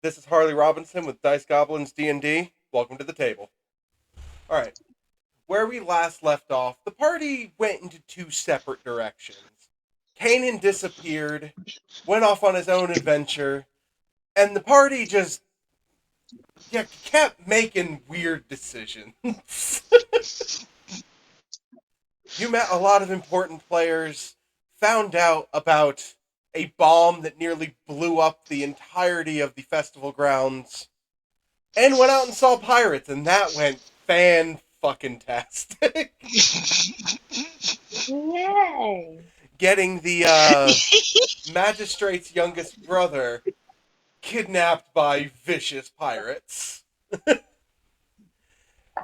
This is Harley Robinson with Dice Goblins D&D. Welcome to the table. Alright, where we last left off, the party went into two separate directions. Kanan disappeared, went off on his own adventure, and the party just kept making weird decisions. You met a lot of important players, found out about a bomb that nearly blew up the entirety of the festival grounds, and went out and saw pirates, and that went fan-fucking-tastic. Yay! Getting the magistrate's youngest brother kidnapped by vicious pirates.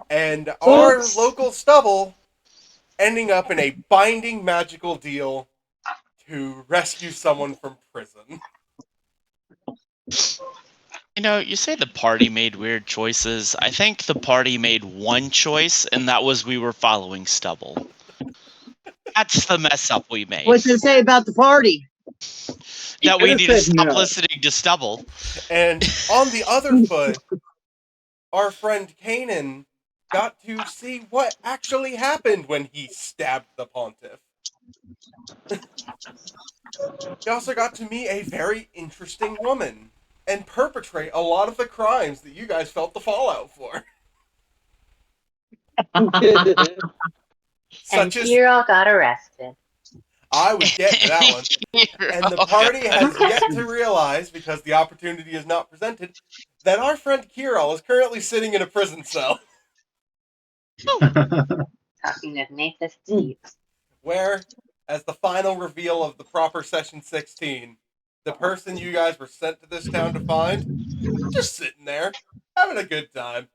And our local stubble ending up in a binding magical deal to rescue someone from prison. You know, you say the party made weird choices. I think the party made one choice, and that was we were following Stubble. That's the mess up we made. What's it say about the party? That we need to stop listening to Stubble. And on the other foot, our friend Kanan got to see what actually happened when he stabbed the pontiff. He also got to meet a very interesting woman and perpetrate a lot of the crimes that you guys felt the fallout for. And Kiro got arrested. I was getting to that one. And the party has yet to realize, because the opportunity is not presented, that our friend Kirill is currently sitting in a prison cell. Talking of Nathan's deeds. Where, as the final reveal of the proper session 16, the person you guys were sent to this town to find, just sitting there, having a good time.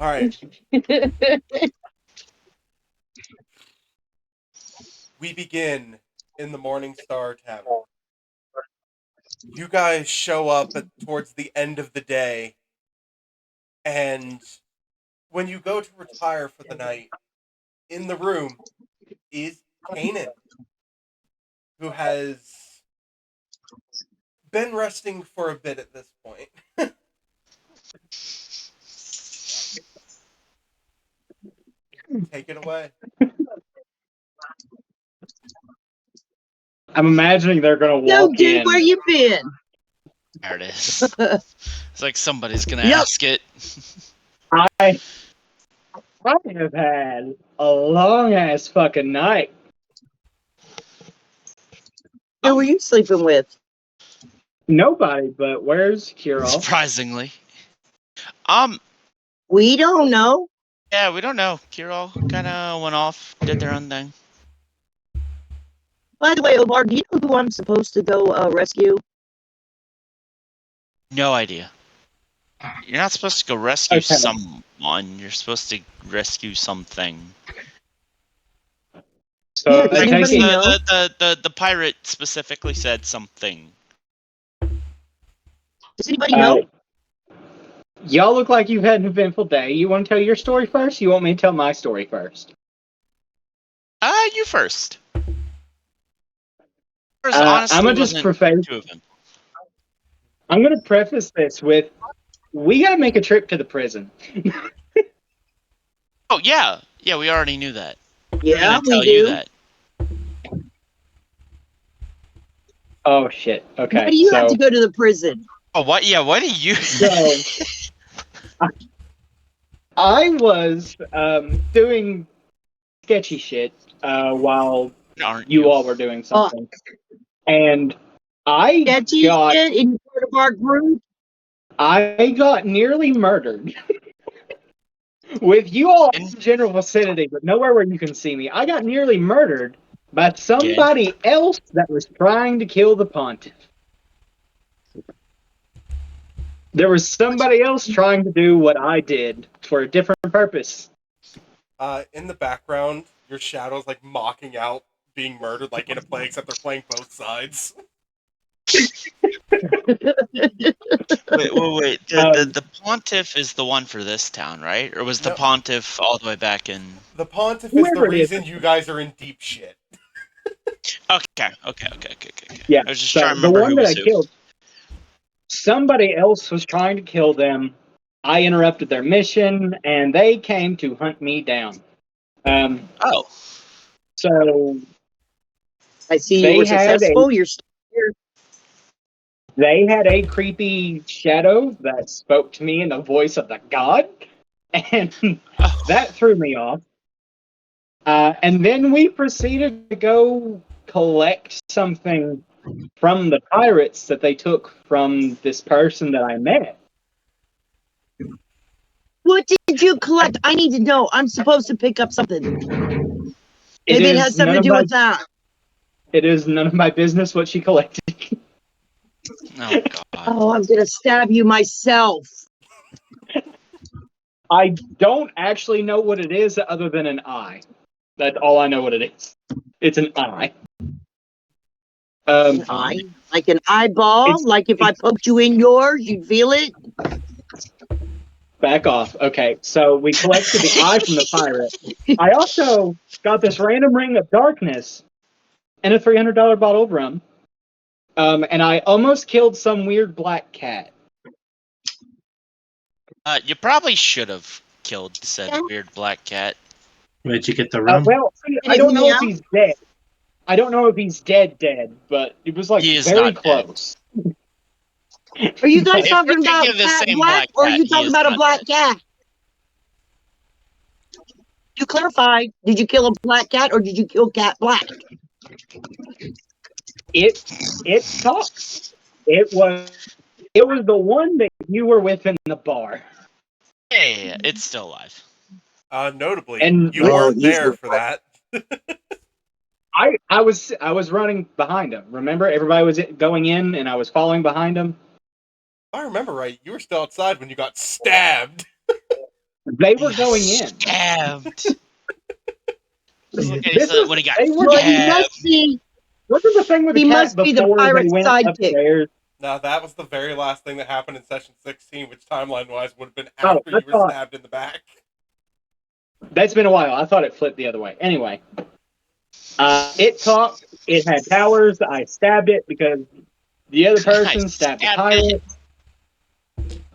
Alright. We begin in the Morning Star Tavern. You guys show up towards the end of the day, and when you go to retire for the night, in the room is Kanan, who has been resting for a bit at this point. Take it away. I'm imagining they're gonna walk Yo, dude, in. where you been? There it is. It's like somebody's gonna ask it. I have had a long ass fucking night. Who were you sleeping with? Nobody, but where's Kirill? Surprisingly. We don't know. Yeah, we don't know. Kirill kind of went off, did their own thing. By the way, Omar, do you know who I'm supposed to go rescue? No idea. You're not supposed to go rescue Okay. someone. You're supposed to rescue something. So Yeah, I does take anybody it- know? The pirate specifically said something. Does anybody know? Y'all look like you've had an eventful day. You want to tell your story first? You want me to tell my story first? You first. I'm gonna just preface. Two of them. I'm gonna preface this with, we gotta make a trip to the prison. Oh yeah, we already knew that. Yeah, tell we you do. that. Oh shit. Okay. Why do you have to go to the prison? Oh what? Yeah, what do you? So, I was doing sketchy shit while Aren't you all were doing something, and I Sketchy got shit in part of our group? I got nearly murdered. With you all in general vicinity, but nowhere where you can see me. I got nearly murdered by somebody else that was trying to kill the pontiff. There was somebody else trying to do what I did for a different purpose. In the background, your shadow's like mocking out being murdered like in a play, except they're playing both sides. Wait. The pontiff is the one for this town, right? Or was the pontiff all the way back in? The pontiff is the reason you guys are in deep shit. Okay. Yeah. I was just So trying to the remember one who that was I who. killed, somebody else was trying to kill them. I interrupted their mission, and they came to hunt me down. Oh, So I see you They were had successful. You're still here. They had a creepy shadow that spoke to me in the voice of the god, and that threw me off. And then we proceeded to go collect something from the pirates that they took from this person that I met. What did you collect? I need to know. I'm supposed to pick up something. Maybe it has something to do with that. It is none of my business what she collected. oh God. Oh, I'm gonna stab you myself. I don't actually know what it is other than an eye. That's all I know what it is. It's an eye. An eye, like an eyeball. It's- Like if I poked you in yours, you'd feel it. Back off. Okay, so we collected the eye from the pirate. I also got this random ring of darkness and a $300 bottle of rum. And I almost killed some weird black cat. You probably should have killed said Yeah. weird black cat. Where'd you get the rum? Well, Did I it don't know meow? if he's dead. I don't know if he's dead, but it was like He is very not dead. close. Are you guys If talking we're about thinking of the cat same black, black or are cat, you he talking is about a not black dead. cat? You clarify. Did you kill a black cat, or did you kill cat black? It talked. It was the one that you were with in the bar. Yeah, it's still alive. Notably, And you weren't he's there for that. I was running behind him. Remember, everybody was going in, and I was following behind him. If I remember right, you were still outside when you got stabbed. They were going in. Stabbed. Look at This him was when he got they were. Well, he stabbed. must be. Wasn't the thing with the He cat must be the before they pirate's went sidekick. upstairs? Now, that was the very last thing that happened in session 16, which timeline-wise would have been Oh, after I you were thought- stabbed in the back. That's been a while. I thought it flipped the other way. Anyway, it talked. It had powers. I stabbed it because the other person stabbed the stabbed pirate.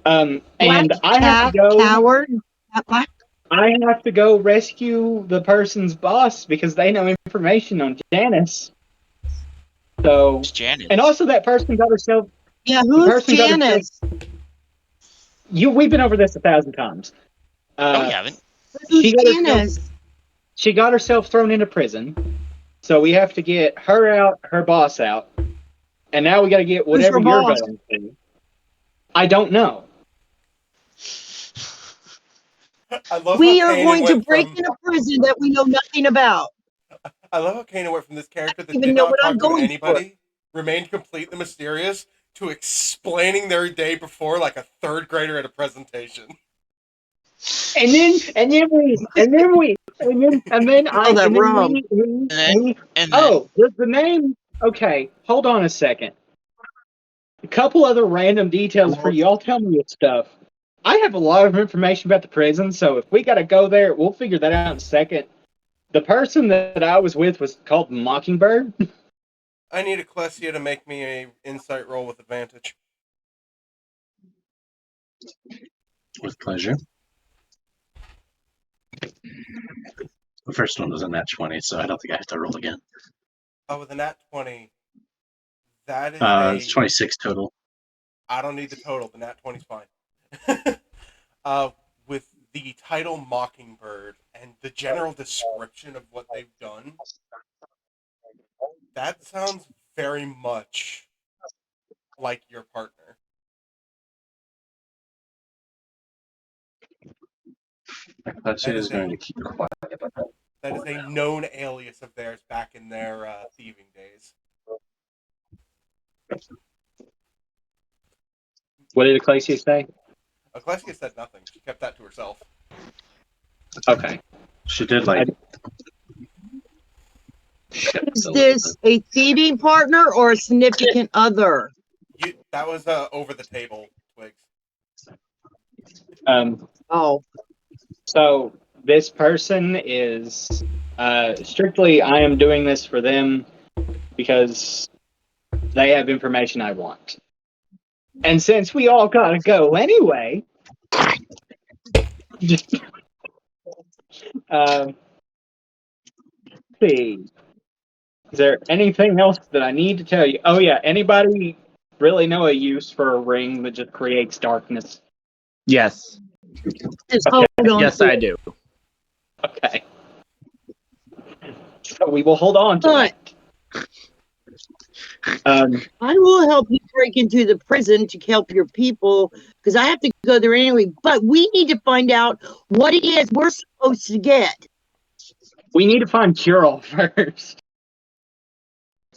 And Black I have to cat, go. coward. Cat black. I have to go rescue the person's boss because they know information on Janice. So, It's Janice. and also that person got herself. Yeah, who's person got herself- Janice? We've been over this 1,000 times. No, we haven't. Who's She got herself- Janice? She got herself thrown into prison. So we have to get her out, her boss out, and now we got to get whatever her you're boss? going to. I don't know. I love We how are Kanan going to went break from, in a prison that we know nothing about. I love how Kanan went from this character that even did know not what I'm talk to going anybody, remained completely mysterious, to explaining their day before like a third grader at a presentation. And then I Oh, that and then rum. the name. Okay, hold on a second. A couple other random details for you. Y'all tell me your stuff. I have a lot of information about the prison, so if we got to go there, we'll figure that out in a second. The person that I was with was called Mockingbird. I need Ecclesia to make me a insight roll with advantage. With pleasure. The first one was a nat 20, so I don't think I have to roll again. Oh, with a nat 20, that is It's 26 total. I don't need the total. The nat 20's fine. With the title Mockingbird and the general description of what they've done, that sounds very much like your partner. Ecclesia is going to keep quiet about that. That is a known alias of theirs back in their thieving days. What did Ecclesia say? Ecclesia said nothing. She kept that to herself. Okay. She did like. Is this a thieving partner or a significant other? That was over the table, Twigs. Oh, So this person is strictly. I am doing this for them. because they have information I want. And since we all gotta go anyway, just see. Is there anything else that I need to tell you? Oh yeah, anybody really know a use for a ring that just creates darkness? Yes. Just hold on. Yes, to I it. do. Okay. So we will hold on to But that. I will help you break into the prison to help your people because I have to go there anyway. But we need to find out what it is we're supposed to get. We need to find Cure-All first.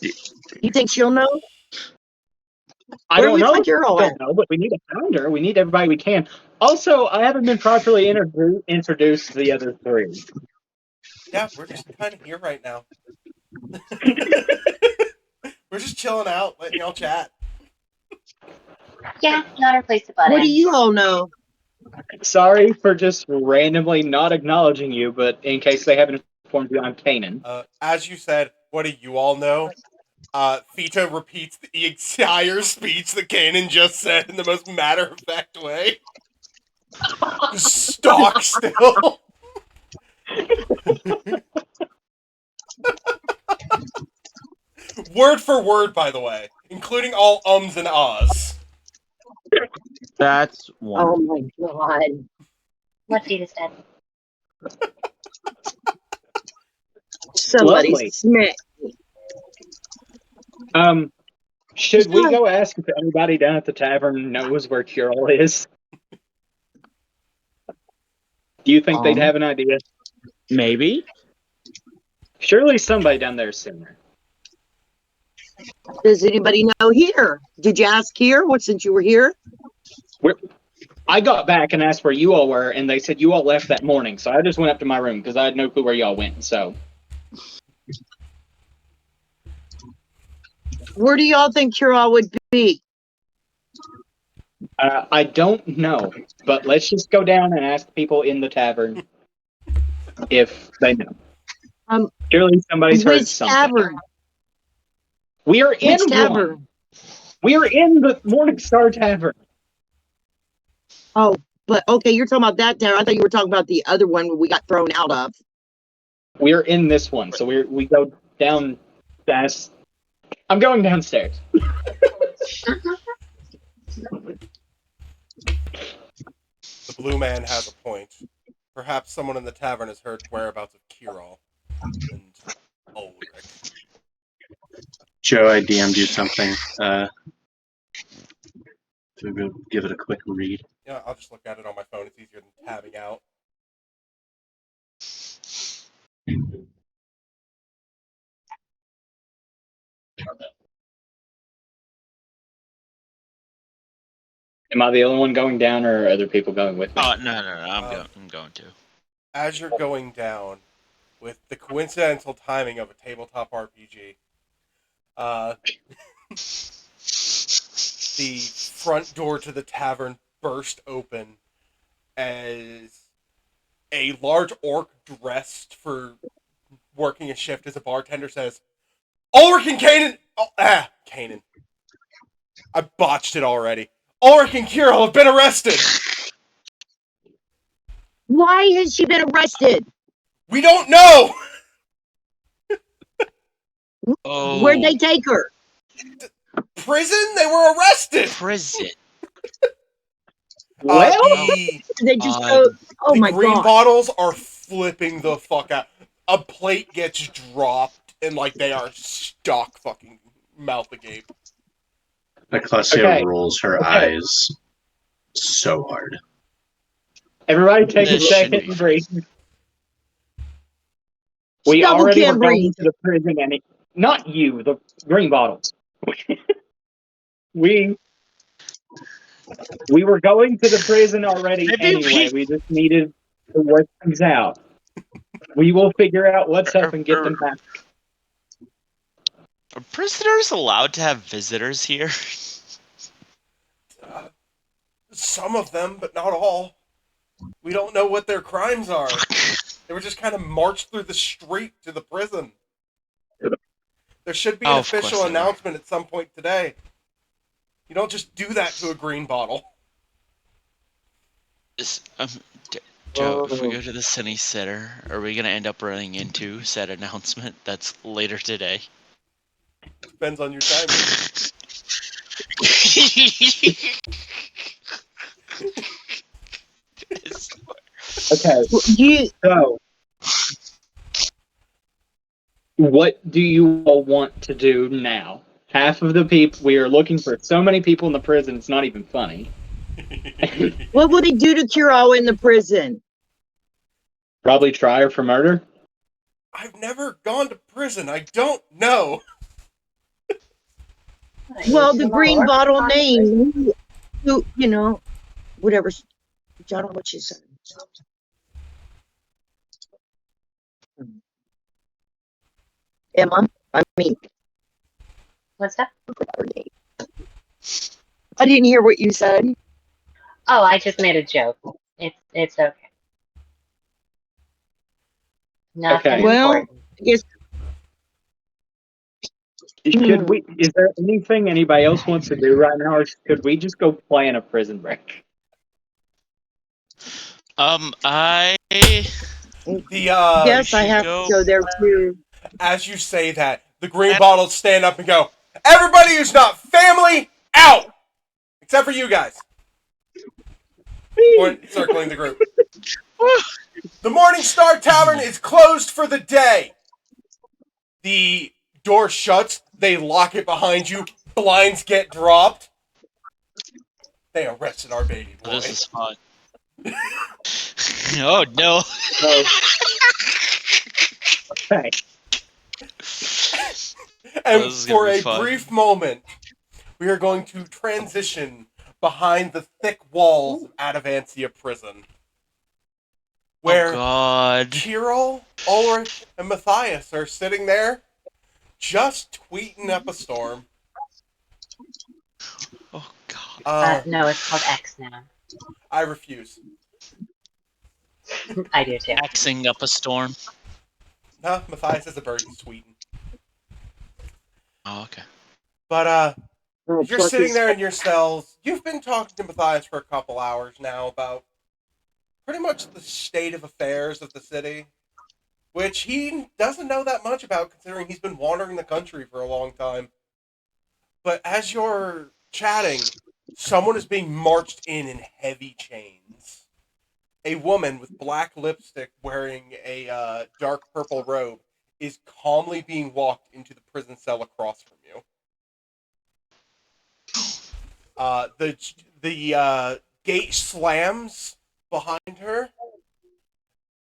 You think she'll know? I Where don't do we know. find Cure-All Don't know, but we need to find her. We need everybody we can. Also, I haven't been properly introduced to the other three. Yeah, we're just kind of here right now. We're just chilling out, letting y'all chat. Yeah, not our place to butt What do in. you all know? Sorry for just randomly not acknowledging you, but in case they haven't informed you, I'm Kanan. As you said, what do you all know? Fita repeats the entire speech that Kanan just said in the most matter-of-fact way. Stock still. Word for word, by the way, including all ums and ahs. That's one. Oh my god. What Dita said. Somebody Lovely. smack. Should we go ask if anybody down at the tavern knows where Cure-All is? Do you think they'd have an idea? Maybe. Surely somebody down there is sooner. Does anybody know here? Did you ask here? What since you were here? I got back and asked where you all were, and they said you all left that morning. So I just went up to my room because I had no clue where y'all went. So Where do y'all think Cure-All would be? I don't know, but let's just go down and ask people in the tavern if they know. Surely somebody's heard Which something. tavern? We are in Which tavern? one. We are in the Morningstar Tavern. Oh, but okay, you're talking about that tavern. I thought you were talking about the other one we got thrown out of. We're in this one, so we go down. I'm going downstairs. The blue man has a point. Perhaps someone in the tavern has heard whereabouts of Cure-All and Ulrich. Joe, I DM'd you something. So we'll give it a quick read. Yeah, I'll just look at it on my phone. It's easier than tabbing out. Am I the only one going down, or are other people going with me? Oh, no, I'm going to. As you're going down, with the coincidental timing of a tabletop RPG, the front door to the tavern burst open as a large orc dressed for working a shift as a bartender says, Ulrich and Kanan! Kanan. I botched it already. Ulrich and Cure-All have been arrested! Why has she been arrested? We don't know! Oh. Where'd they take her? Prison? They were arrested! Prison. Well, They just go, oh the my green god. bottles are flipping the fuck out. A plate gets dropped and like they are stuck fucking mouth agape. Ecclesia rolls her eyes so hard. Everybody take a This second should be and breathe. We Stubble already can't were going breathe. to the prison, and not you, the green bottles. we were going to the prison already anyway. We just needed to work things out. We will figure out what's up and get them back. Are prisoners allowed to have visitors here? Some of them, but not all. We don't know what their crimes are. They were just kind of marched through the street to the prison. There should be an Oh, of course official they were. announcement at some point today. You don't just do that to a green bottle. Joe, if we go to the Cine Center, are we gonna end up running into said announcement that's later today? Depends on your timing. Okay, You, so what do you all want to do now? Half of the people, we are looking for so many people in the prison, it's not even funny. what will they do to Kuro in the prison? Probably try her for murder. I've never gone to prison. I don't know. Well, the green bottle name, you know, whatever. I don't know what you said. Emma, I mean, What's that? I didn't hear what you said. Oh, I just made a joke. It's okay. Nothing Okay. Well, important. I guess Should we? Is there anything anybody else wants to do right now, or could we just go plan a prison break? I The yes, I should have go. to go there too. as you say that, the green bottles stand up and go, "Everybody who's not family, out! Except for you guys." Circling the group. The Morning Star Tavern is closed for the day. The door shuts. They lock it behind you. Blinds get dropped. They arrested our baby boy. This is fun. Oh no. Okay. And This is for gonna be a fun. brief moment, we are going to transition behind the thick walls of Adavancia Prison. Oh Where God. Kirill, Ulrich, and Matthias are sitting there just tweeting up a storm. Oh God. No, it's called X now. I refuse. I do too. Axing up a storm. No, Matthias is a bird. He's tweeting. Oh, okay. But, Oh, you're pluck sitting his- there in your cells. You've been talking to Matthias for a couple hours now about pretty much the state of affairs of the city, which he doesn't know that much about considering he's been wandering the country for a long time. But as you're chatting, someone is being marched in heavy chains. A woman with black lipstick wearing a dark purple robe is calmly being walked into the prison cell across from you. The gate slams behind her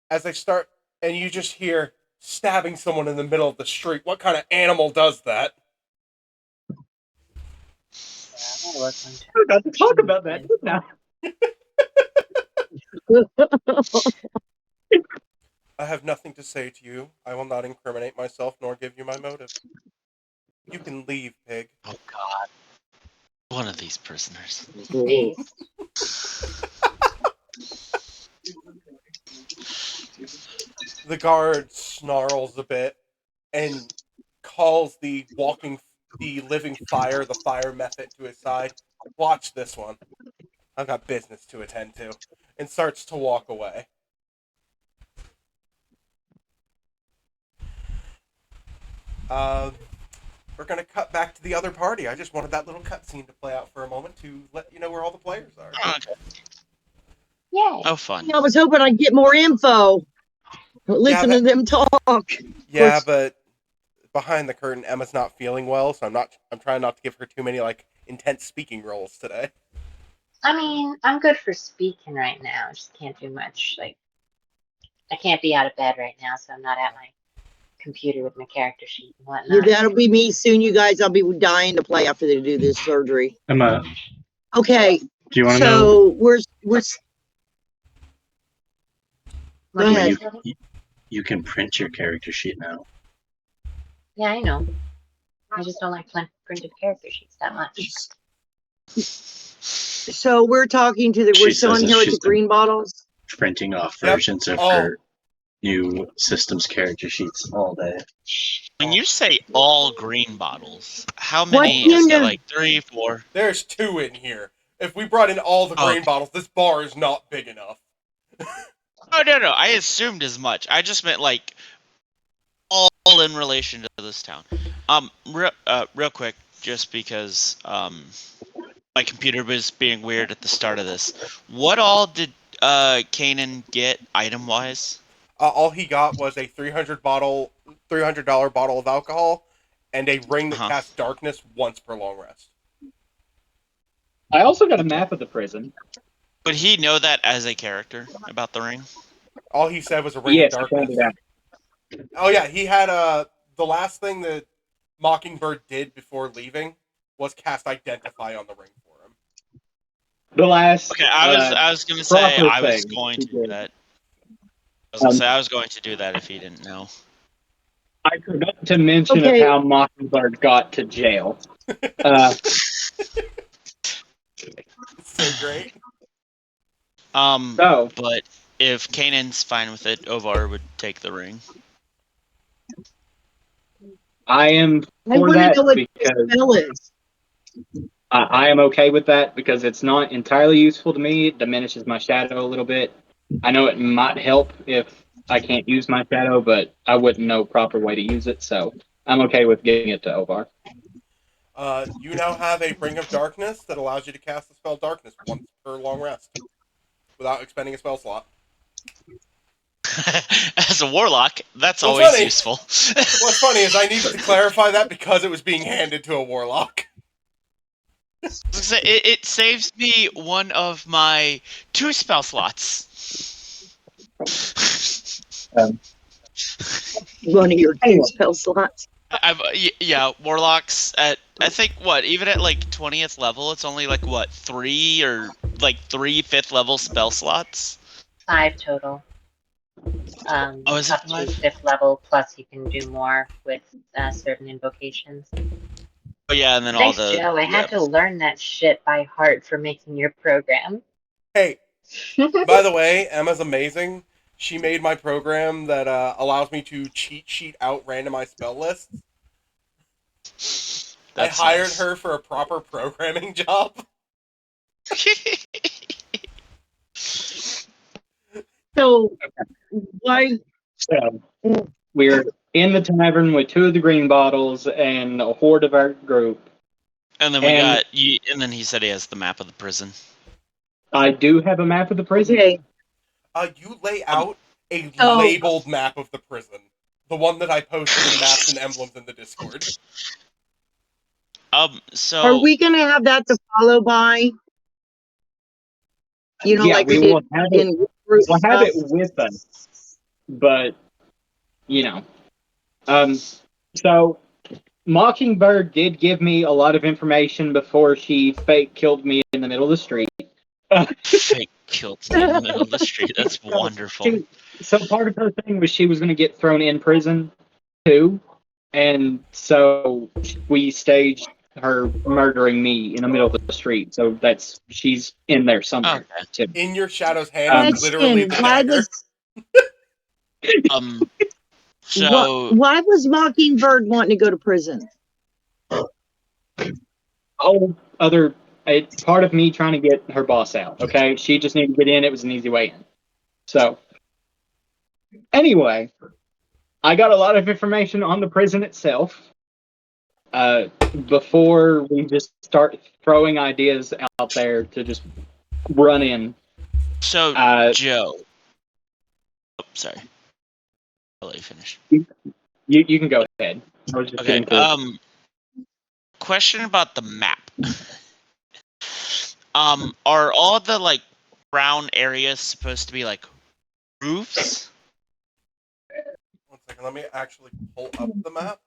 as they start, and you just hear stabbing someone in the middle of the street. What kind of animal does that? I forgot to talk about that, didn't I? I have nothing to say to you. I will not incriminate myself nor give you my motive. You can leave, pig. Oh God. One of these prisoners. Please. The guard snarls a bit and calls the living fire, the fire method to his side. Watch this one. I've got business to attend to. And starts to walk away. We're going to cut back to the other party. I just wanted that little cutscene to play out for a moment to let you know where all the players are. Okay. Yay. Oh, fun. I was hoping I'd get more info. Listen to them talk. Yeah, but behind the curtain, Emma's not feeling well, so I'm trying not to give her too many intense speaking roles today. I mean, I'm good for speaking right now. I just can't do much. I can't be out of bed right now, so I'm not at my computer with my character sheet and Yeah, whatnot. that'll be me soon, you guys. I'll be dying to play after they do this surgery. Emma, Okay, do you want to know? so we're What Go did ahead. you say? You can print your character sheet now. Yeah, I know. I just don't like printed character sheets that much. so we're talking to the She we're still says in that here with she's the green bottles. Printing off Yep. versions of Oh. her. new systems character sheets all day. When you say all green bottles, how What many do you is that? know? Like 3, 4? There's 2 in here. If we brought in all the Oh, grain bottles, this bar is not big enough. Oh no! I assumed as much. I just meant like all in relation to this town. Real quick, just because my computer was being weird at the start of this. What all did Kanan get item wise? All he got was a $300 bottle of alcohol and a ring that Uh-huh. casts darkness once per long rest. I also got a map of the prison. Would he know that as a character about the ring? All he said was a ring of Yes, I darkness. pointed out. Oh yeah, he had the last thing that Mockingbird did before leaving was cast Identify on the ring for him. The last Okay, I was gonna say proper I was thing going he to do did. that. I was going to do that if he didn't know. I forgot to mention Okay. of how Mockingbird got to jail. Uh, So great. so, But if Kanan's fine with it, Ovar would take the ring. I am I for want to that know what the because spell is. I am okay with that because it's not entirely useful to me. It diminishes my shadow a little bit. I know it might help if I can't use my shadow, but I wouldn't know proper way to use it, so I'm okay with giving it to Ovar. You now have a Ring of Darkness that allows you to cast the spell Darkness once per long rest without expending a spell slot. As a warlock, that's What's always funny? useful. What's funny is I needed to clarify that because it was being handed to a warlock. It saves me one of my 2 spell slots. One of your two spell slots. Yeah, warlocks at I think even at like 20th level, it's only like 3 or like 3 5th level spell slots. 5 total. Oh, is it Up to 5? 5th level, plus you can do more with certain invocations. Oh yeah, and then Thanks, all the Joe. I had to learn that shit by heart for making your program. Hey, by the way, Emma's amazing. She made my program that allows me to cheat sheet out randomized spell lists. I hired her for a proper programming job. So, why? So we're in the tavern with 2 of the green bottles and a horde of our group. And then and then he said he has the map of the prison. I do have a map of the prison. Okay. You lay out a Oh. labeled map of the prison. The one that I posted in Maps and Emblems in the Discord. So Are we going to have that to follow by? You know, Yeah, like we we will did have it. in group We'll have stuff? it with us, but you know, so Mockingbird did give me a lot of information before she fake killed me in the middle of the street. fake killed me in the middle of the street. That's wonderful. So part of her thing was she was going to get thrown in prison too, and so we staged her murdering me in the middle of the street. So she's in there somewhere too. In your shadow's hand is literally Question: the dagger. So why was Mockingbird wanting to go to prison? It's part of me trying to get her boss out. Okay, she just needed to get in. It was an easy way in. So anyway, I got a lot of information on the prison itself. Before we just start throwing ideas out there to just run in. So Joe, sorry, I'll let you finish. You can go ahead. I was just Okay. getting to Question about the map. Are all the like brown areas supposed to be like roofs? One second, let me actually pull up the map.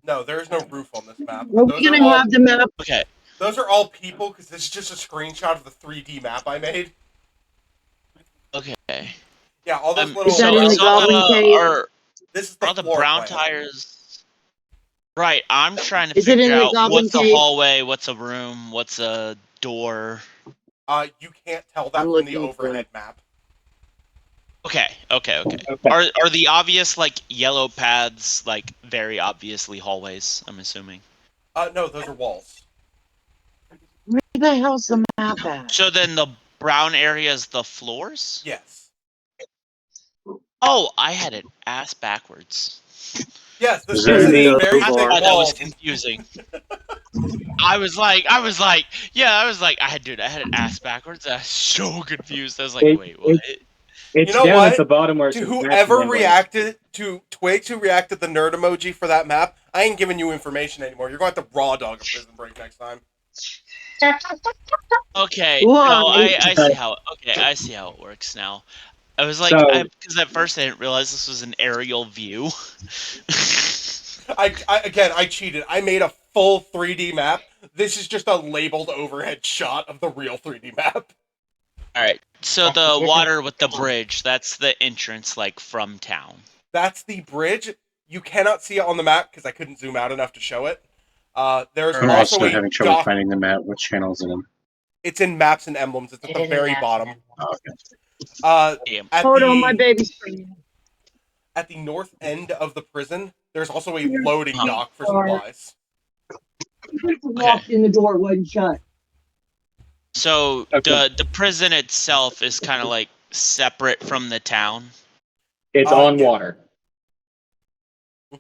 No, there's no roof on this map. Are we going to have the map? Okay. Those are all people because this is just a screenshot of the 3D map I made. Okay. Yeah, all those little. Is that in the Goblin Cave? This is the are the floor brown plan. tires? Right. I'm trying to Is it figure in the out Goblin what's a Cave? hallway, what's a room, what's a door. You can't tell that I'm from the looking for overhead it. map. Okay. Okay. Are the obvious like yellow paths like very obviously hallways? I'm assuming. No, those are walls. Where the hell's the map at? So then the brown area is the floors? Yes. Oh, I had it ass backwards. Yes, this Is there prison any is other very That's thick why that was walls. confusing. I was like, I had it ass backwards. I was so confused. I was like, It, wait, what? it, it's You know down at the what? bottom where it To says whoever matching inlay. reacted, to Twigs who reacted the nerd emoji for that map, I ain't giving you information anymore. You're going to have to raw dog a prison break next time. Okay, Why? no, I see how. Okay, I see how it works now. I was like, So because at first I didn't realize this was an aerial view. I cheated. I made a full 3D map. This is just a labeled overhead shot of the real 3D map. All right, so Yes, the it is. water with the bridge, that's the entrance, like from town. That's the bridge. You cannot see it on the map because I couldn't zoom out enough to show it. There's I'm also also a having trouble dock. finding the map. What channel's it in? It's in maps and emblems. It's at It the is in very maps bottom. and Oh, emblems. okay. At Hold on, my the baby's screaming. at the north end of the prison, there's also a loading Huh. dock for supplies. Walked in the door, wasn't shut. So Okay. the prison itself is kind of like separate from the town. it's on Yeah. water.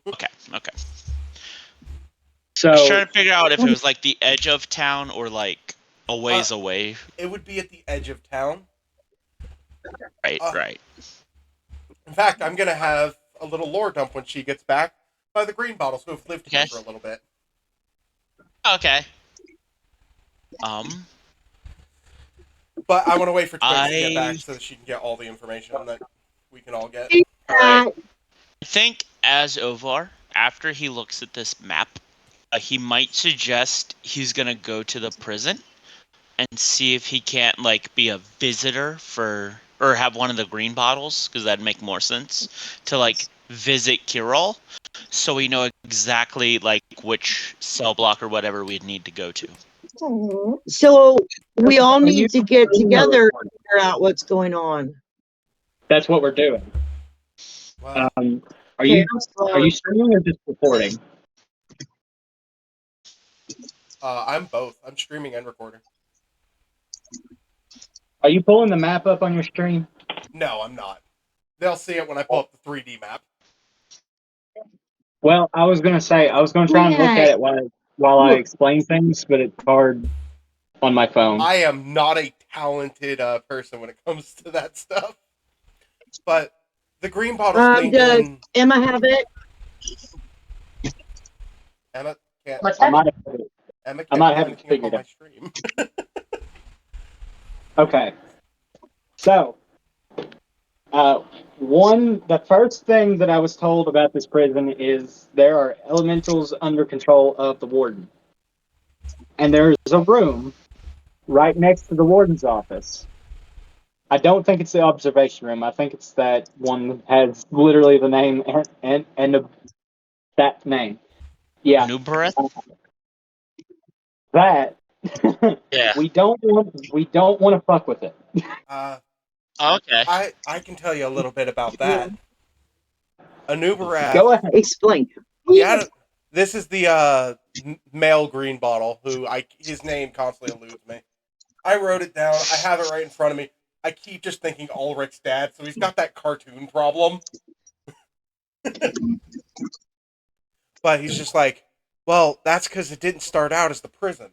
Okay. I was So trying to figure out if it was like the edge of town or like a ways away. It would be at the edge of town. Right. Right. In fact, I'm gonna have a little lore dump when she gets back by the green bottles who have lived here Okay. for a little bit. Okay. But I want to wait for Twigs to get I back so that she can get all the information that we can all get. I think as Ovar, after he looks at this map, he might suggest he's gonna go to the prison and see if he can't like be a visitor for or have one of the green bottles because that'd make more sense to like visit Kirol, so we know exactly like which cell block or whatever we'd need to go to. So we all Are you need to get streaming or together and recording? figure out what's going on. That's what we're doing. Well, Are Okay, you I'm sorry. are you streaming or just recording? I'm both. I'm streaming and recording. Are you pulling the map up on your stream? No, I'm not. They'll see it when I pull up the 3D map. Well, I was gonna say I was gonna try and look at it while I explain things, but it's hard on my phone. I am not a talented person when it comes to that stuff. But the green bottles leaned Does in. Emma have it? Emma can't. What's I that? might have it. Emma I can't might pull have it anything up on figured my out. stream. Okay. So, the first thing that I was told about this prison is there are elementals under control of the warden. And there's a room right next to the warden's office. I don't think it's the observation room. I think it's that one that has literally the name and that name. Yeah, Nubareth? that. Yeah. we don't want to fuck with it. Okay. I can tell you a little bit about that. Anubarath. Go ahead. Explain. This is the male green bottle who his name constantly eludes me. I wrote it down. I have it right in front of me. I keep just thinking Ulrich's dad, so he's got that cartoon problem. But he's just like, well, that's because it didn't start out as the prison.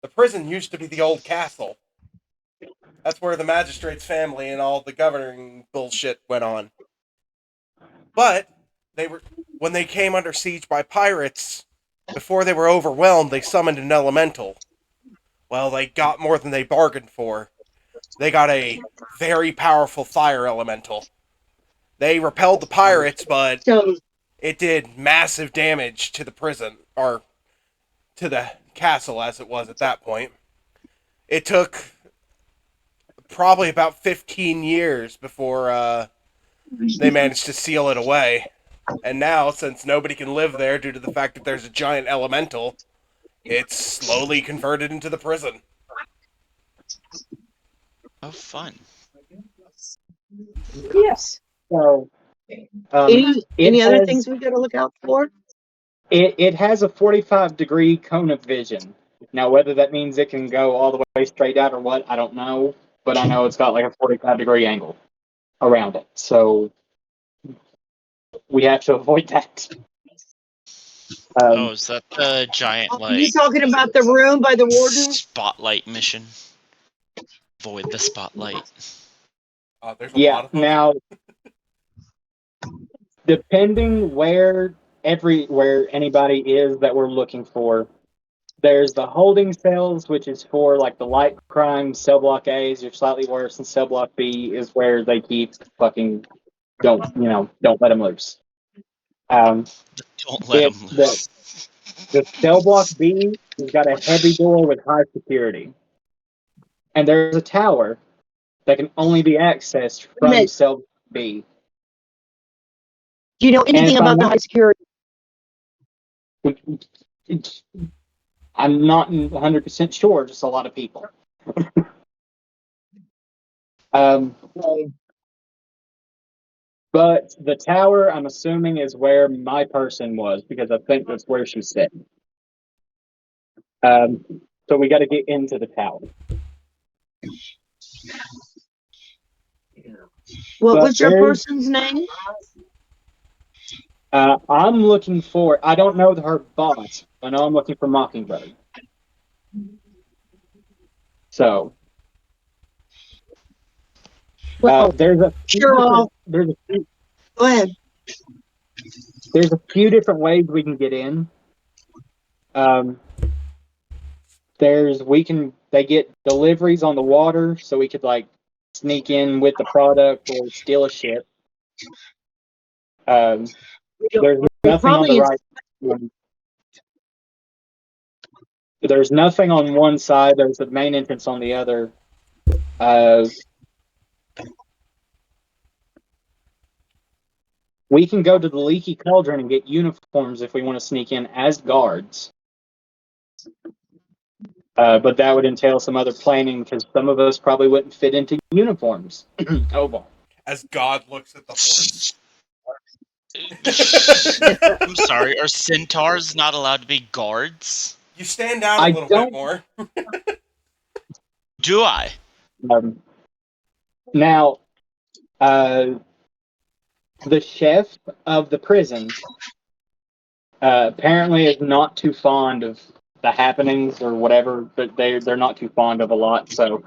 The prison used to be the old castle. That's where the magistrate's family and all the governing bullshit went on. But when they came under siege by pirates, before they were overwhelmed, they summoned an elemental. Well, they got more than they bargained for. They got a very powerful fire elemental. They repelled the pirates, but So it did massive damage to the prison, or to the castle as it was at that point. It took probably about 15 years before they managed to seal it away. And now, since nobody can live there due to the fact that there's a giant elemental, it's slowly converted into the prison. Oh, fun. Yes. So Any it other has things we've got to look out for? it has a 45-degree cone of vision. Now, whether that means it can go all the way straight out or what, I don't know. But I know it's got like a 45-degree angle around it, so we have to avoid that. Oh, is that the giant Are you like talking about the room by the warden? spotlight mission? Avoid the spotlight. There's a Yeah. lot of them. Now, depending where anybody is that we're looking for, there's the holding cells, which is for like the light crime. Cell block A's are slightly worse, and cell block B is where they keep fucking don't let them loose. Don't let them The loose. cell block B has got a heavy door with high security, and there's a tower that can only be accessed from cell block B. Do you know And anything if I'm about the high security? I'm not 100% sure, just a lot of people. But the tower, I'm assuming, is where my person was, because I think that's where she's sitting. So we got to get into the tower. What But was your person's name? I'm looking for, I don't know her boss. I know I'm looking for Mockingbird. So Well, there's a few sure. Go ahead. There's a few different ways we can get in. They get deliveries on the water, so we could like sneak in with the product or steal a ship. There's nothing on the right. There's nothing on one side. There's the main entrance on the other. We can go to the Leaky Cauldron and get uniforms if we want to sneak in as guards. But that would entail some other planning because some of us probably wouldn't fit into uniforms. Oh boy. As God looks at the horse. I'm sorry, are centaurs not allowed to be guards? You stand out a little bit more. Do I? Now, the chef of the prison apparently is not too fond of the happenings or whatever, but they're not too fond of a lot. So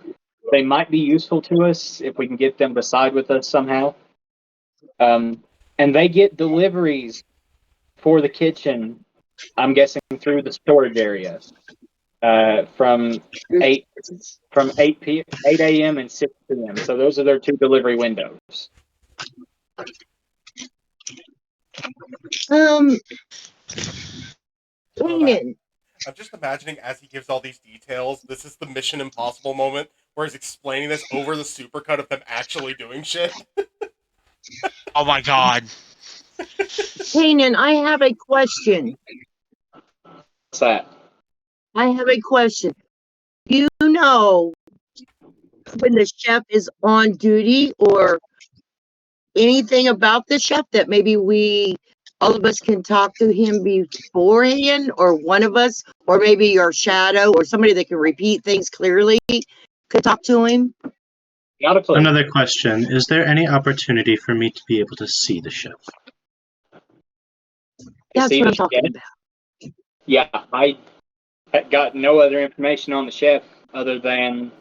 they might be useful to us if we can get them to side with us somehow. And they get deliveries for the kitchen. I'm guessing through the storage area from 8 a.m. and 6 p.m. So those are their two delivery windows. I'm just imagining as he gives all these details, this is the Mission Impossible moment where he's explaining this over the supercut of them actually doing shit. Oh my god. Kanan, I have a question. What's that? I have a question. You know when the chef is on duty or anything about the chef that maybe all of us can talk to him beforehand, or one of us, or maybe your shadow or somebody that can repeat things clearly could talk to him? Not a clue. Another question. Is there any opportunity for me to be able to see the ship? That's what I'm talking about. Yeah, I got no other information on the chef other than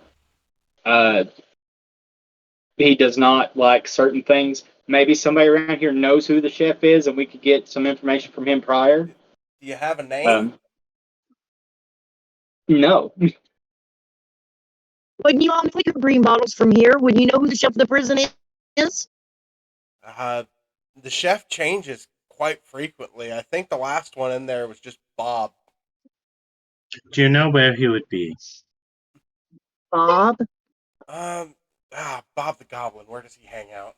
he does not like certain things. Maybe somebody around here knows who the chef is, and we could get some information from him prior. Do you have a name? No. When you all take your green bottles from here, would you know who the chef of the prison is? The chef changes quite frequently. I think the last one in there was just Bob. Do you know where he would be? Bob? Bob the Goblin. Where does he hang out?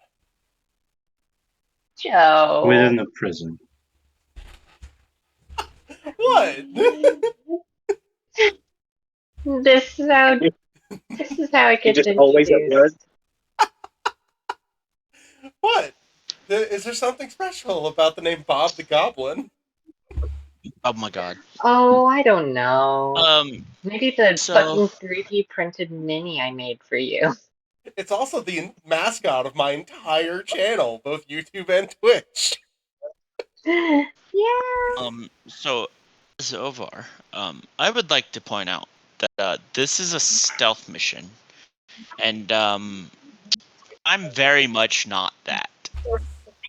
Joe. Within the prison. What? This is how it gets just always at work. introduced. What? Is there something special about the name Bob the Goblin? Oh my god. Oh, I don't know. Maybe the So fucking 3D printed mini I made for you. It's also the mascot of my entire channel, both YouTube and Twitch. Yeah. so Zovar, I would like to point out that this is a stealth mission, and I'm very much not that.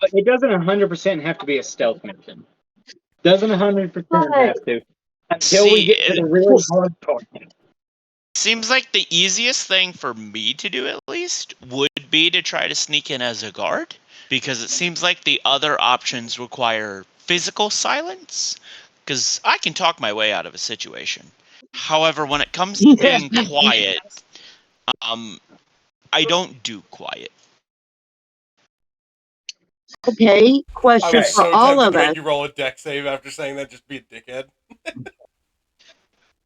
But it doesn't 100% have to be a stealth mission. Doesn't 100% have to. Until we See, get to the really hard part. seems like the easiest thing for me to do, at least, would be to try to sneak in as a guard, because it seems like the other options require physical silence, because I can talk my way out of a situation. However, when it comes to being quiet, I don't do quiet. Okay, I question was for so all tempted of to make us. you roll a deck save after saying that, just be a dickhead.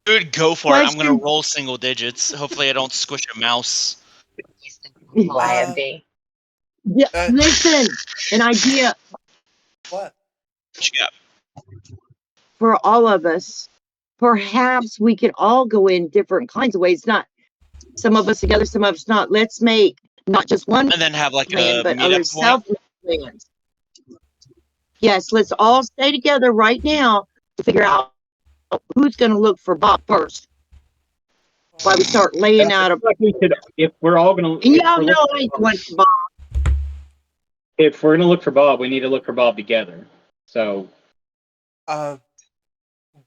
Dude, go for it. I'm gonna Question. roll single digits. Hopefully, I don't squish a mouse. Calliope. Yeah, listen, an idea What? What you got? for all of us. Perhaps we could all go in different kinds of ways. Not some of us together, some of us not. Let's make not just one And then have like plan, a but other meetup point. self plans. Yes, let's all stay together right now to figure out who's going to look for Bob first. While we start And laying I out feel a. like we should, if we're all gonna, And y'all know I ain't going for Bob. if we're gonna look for Bob, we need to look for Bob together. So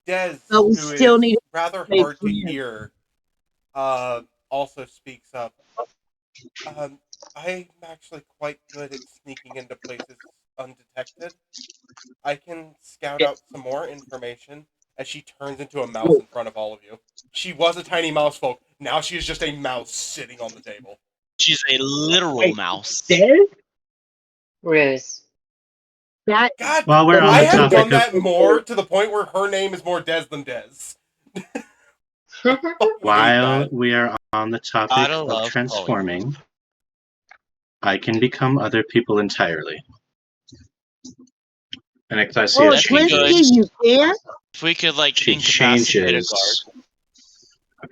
Des, But we who still is need rather make hard to plans. hear, also speaks up. I'm actually quite good at sneaking into places undetected. I can scout out some more information as she turns into a mouse in front of all of you. She was a tiny mouse folk. Now she is just a mouse sitting on the table. She's a literal wait, mouse. Des? Ruse. That God, While we're on I the have topic done of that more to the point where her name is more Des than Des. I fucking hate while that. we are on the topic Gotta of love transforming, I can become other people entirely. And Ecclesia oh, That'd be Quincy, good. changes. you can. If we could like She incapacitate a guard. changes. A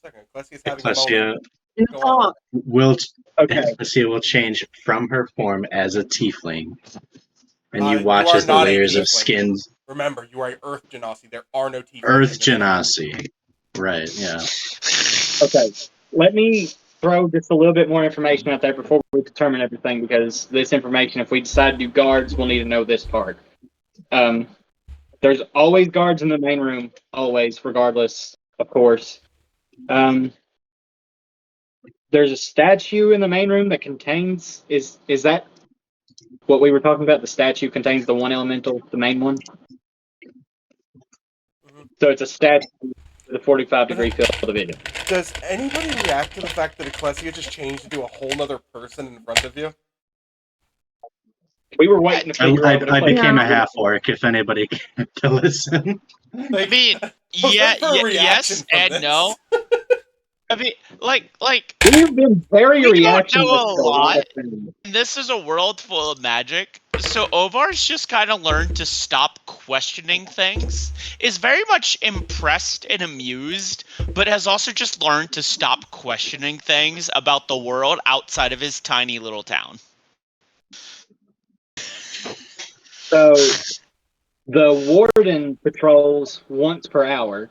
second, Clesia's having a Ecclesia moment. Go on. Talk. will Okay. Ecclesia will change from her form as a tiefling. And you You watch are as the not a layers of tiefling. skin. Remember, you are Earth Genasi. There are no tieflings Earth in this town. Genasi. Right, yeah. Okay. Let me throw just a little bit more information out there before we determine everything, because this information, if we decide to do guards, we'll need to know this part. There's always guards in the main room, always, regardless, of course. There's a statue in the main room that contains, is that what we were talking about? The statue contains the one elemental, the main one? Mhm. So it's a statue with a 45-degree field of vision. Does anybody react to the fact that Ecclesia just changed into a whole nother person in front of you? We were waiting to figure out I became a Yeah. half orc, if anybody can to listen. I mean, I was yeah, waiting for a reaction yes from and this. no. I mean, like We've been very we don't know reactionless a to a lot lot. of things. This is a world full of magic. So Ovar's just kind of learned to stop questioning things. Is very much impressed and amused, but has also just learned to stop questioning things about the world outside of his tiny little town. So the warden patrols once per hour,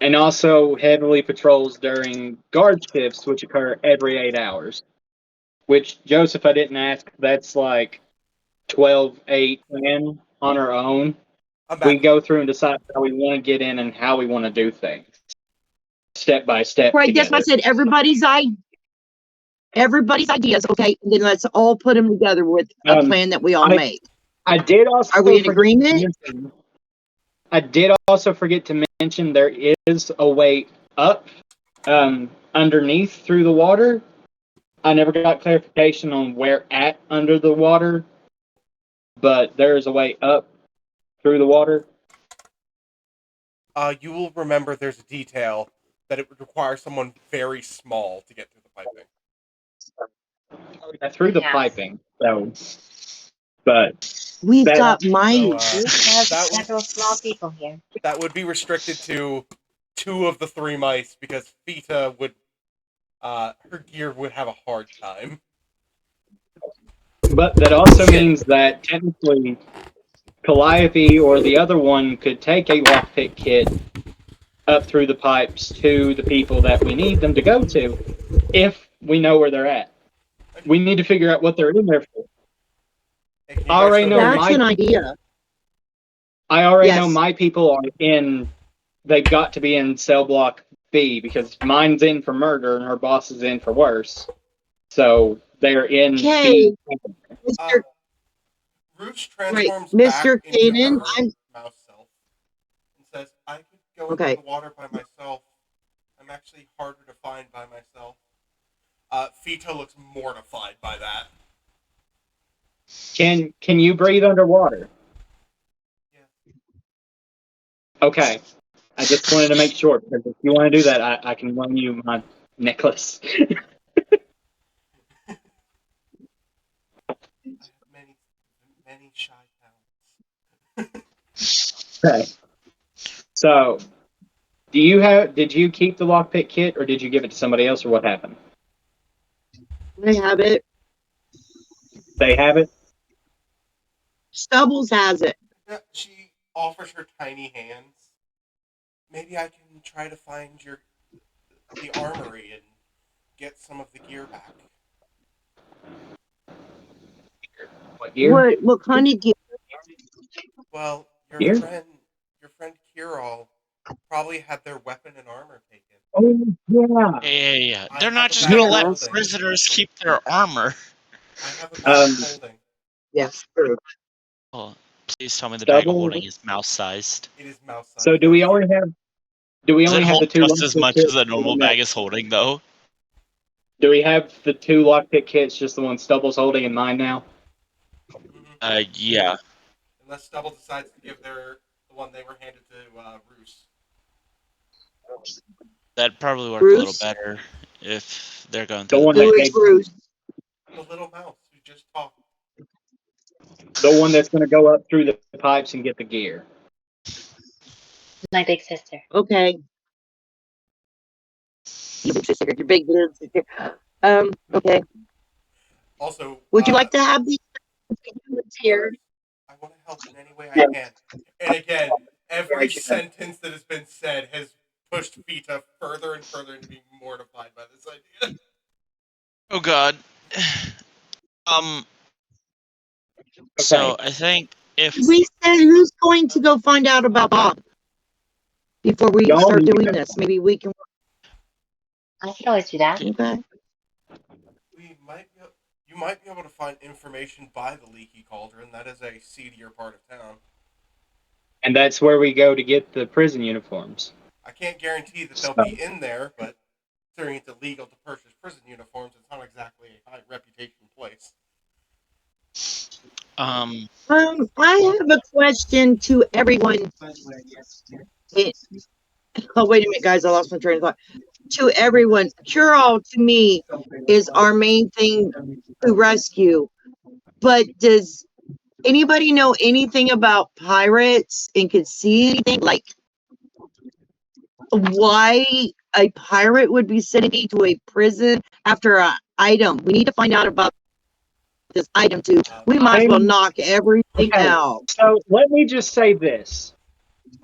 and also heavily patrols during guard shifts, which occur every 8 hours. Which, Joseph, I didn't ask, that's like 12, 8, 10 on our own. I'm We back. go through and decide how we want to get in and how we want to do things, step by step. Right, that's why I together. said everybody's ideas. Okay, then let's all put them together with a plan that we all make. I did also Are we in forget to agreement? mention- I did also forget to mention there is a way up, underneath through the water. I never got clarification on where at under the water, but there is a way up through the water. You will remember there's a detail that it would require someone very small to get through the piping. Through the Yes. piping. So, but We've that- got So, mice. Bruce has that would several small people here. that would be restricted to 2 of the 3 mice because Fita would her gear would have a hard time. but that also Shit. means that technically Calliope or the other one could take a lockpick kit up through the pipes to the people that we need them to go to if we know where they're at. We need to figure out what they're in there for. Hey, can you I guys already still know hear me? That's an idea. I already know Yes. my people are in. They've got to be in cell block B because mine's in for murder and her boss is in for worse. So they're in Okay, B. Mr. Roosh Right, transforms back Mr. into Caden, her I'm mouse self and says, I could go okay. into the water by myself. I'm actually harder to find by myself. Fita looks mortified by that. Can you breathe underwater? Yeah. Okay. I just wanted to make sure because if you want to do that, I can loan you my necklace. I have many shy talents. Okay. So, did you keep the lockpick kit or did you give it to somebody else or what happened? I have it. They have it? Stubbles has it. Yeah, she offers her tiny hands. Maybe I can try to find the armory and get some of the gear back. What year? What kind of gear? Well, Gear? your friend Kirol probably had their weapon and armor taken. Oh, yeah. Yeah. I They're have not a just bag gonna of let holding. prisoners keep their armor. I have a bag of holding. Yes, true. Oh, please tell me the bag of Stubble. holding is mouse-sized. It is mouse sized. So do we only have Does it hold the two just as lockpick much kits? as a normal bag is holding, though? Do we have the two lockpick kits, just the one Stubble's holding in mine now? Yeah. Unless Stubble decides to give the one they were handed to Roos. That'd probably work a little Bruce? better if they're going The through the one Who that is pipes. they, Bruce? The little mouse who just talked. the one that's going to go up through the pipes and get the gear. My big sister. Okay. Your big sister. Your big little sister. Okay. Also, Would you like to have these here? I want to help in any way I can. And again, every sentence that has been said has pushed Vita further and further into being mortified by this idea. Oh God. So I think if We said who's going to go find out about Bob before we Y'all start need to doing go. this. Maybe we can. I could always do that. Okay. You might be able to find information by the Leaky Cauldron. That is a seedier part of town. And that's where we go to get the prison uniforms. I can't guarantee that they'll So, be in there, but considering it's illegal to purchase prison uniforms, it's not exactly a high reputation place. um I have a question to everyone. Oh, wait a minute, guys. I lost my train of thought. To everyone, cure all to me is our main thing to rescue. But does anybody know anything about pirates and could see anything like why a pirate would be sending me to a prison after an item? We need to find out about this item too. We might as well knock everything okay, out. so let me just say this.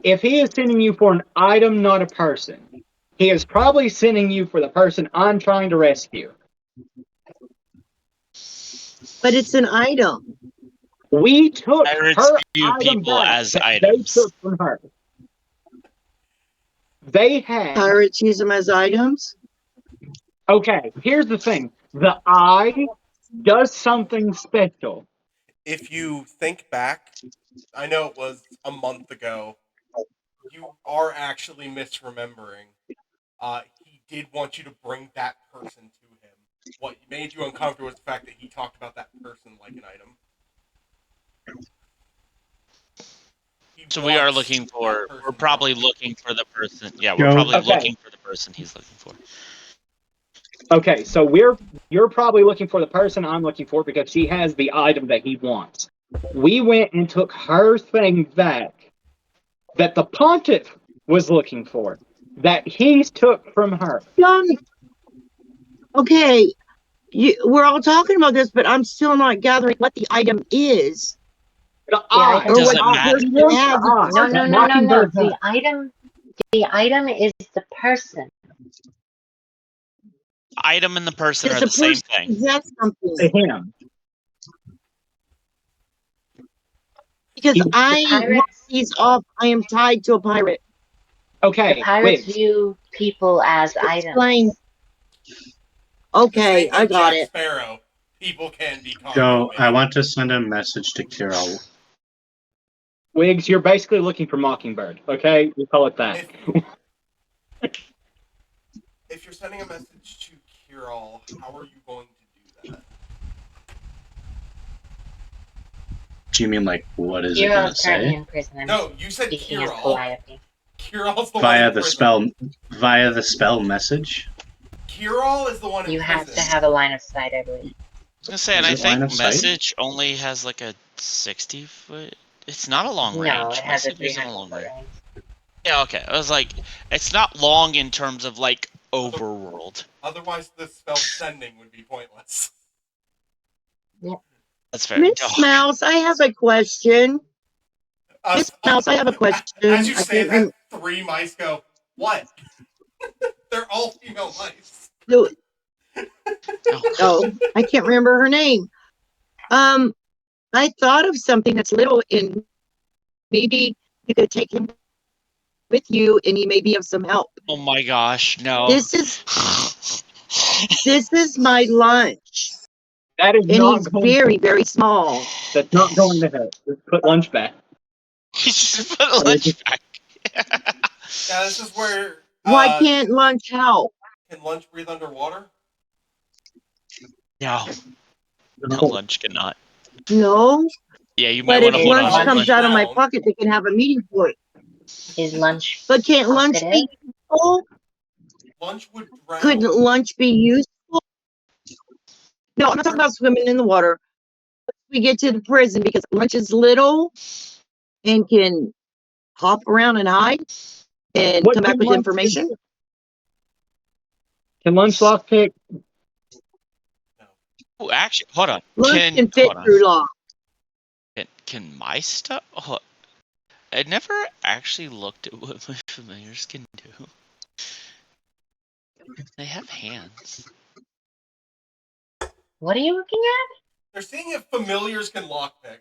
If he is sending you for an item, not a person, he is probably sending you for the person I'm trying to rescue. But it's an item. We took pirates her view item people back as that they items. took from her. They had. Pirates use them as items. Okay, here's the thing. The eye does something special. If you think back, I know it was a month ago. You are actually misremembering. He did want you to bring that person to him. What made you uncomfortable was the fact that he talked about that person like an item. So we are looking for. We're probably looking for the person. Yeah, we're Yeah. probably Okay, looking for the person he's looking for. Okay, so you're probably looking for the person I'm looking for because she has the item that he wants. We went and took her thing back that the pontiff was looking for, that he took from her. Young, okay, we're all talking about this, but I'm still not gathering what the item is. The The eye. item Or Does what is it the matter? person He wants has. the eye no, that no, no, no, no. Mockingbird has. The item is the person. Item and the person Does are the the same person thing. possess something? To him. Because He, The I want pirates, these off. I am tied to a pirate. the okay, pirates Wiggs. view people as Explain. items. The Okay, same I way got Jack it. Sparrow, people can be cargo, Joe, I man. want to send a message to Kira. Wiggs, you're basically looking for Mockingbird. Okay, we call it that. If you're sending a message to Kirill, how are you going to do that? Do you mean like what is it Hero gonna is currently say? in prison and No, you said speaking as Kirill. Calliope. Kirill's the one Via in the prison. spell message? Kirill is the one in You have prison. to have a line of sight, I believe. I was gonna say, and Is I it line think of sight? message only has like a 60-foot. It's not a long No, range. it has a Message isn't a 300 long foot range. range. Yeah, okay. I was like, it's not long in terms of like overworld. Otherwise, the spell sending would be pointless. That's fair. Miss Mouse, I have a question. Miss Mouse, I have a As question. you I say can't remember. that, 3 mice go, what? They're all female mice. Oh, I can't remember her name. I thought of something that's little and maybe you could take him with you and he may be of some help. Oh my gosh, no. This is my lunch. That is And not he's going. very, very small. That's not going to hurt. Just put lunch back. He just put a lunch back. Yeah, this is where, Why can't lunch help? can lunch breathe underwater? No, no, No. lunch cannot. No, Yeah, you might but want if to hold on lunch to comes lunch. out of my Down. pocket, they can have a meeting point. Is lunch But can't lunch talkative? be useful? Lunch would drown. Couldn't lunch be useful? No, I'm not talking about swimming in the water. We get to the prison because lunch is little and can hop around and hide and What come back can with lunch information. do? Can lunch lockpick? Oh, actually, hold on. Lunch can fit through lock. Can my stuff? Oh, I never actually looked at what my familiars can do. They have hands. What are you looking at? They're seeing if familiars can lockpick.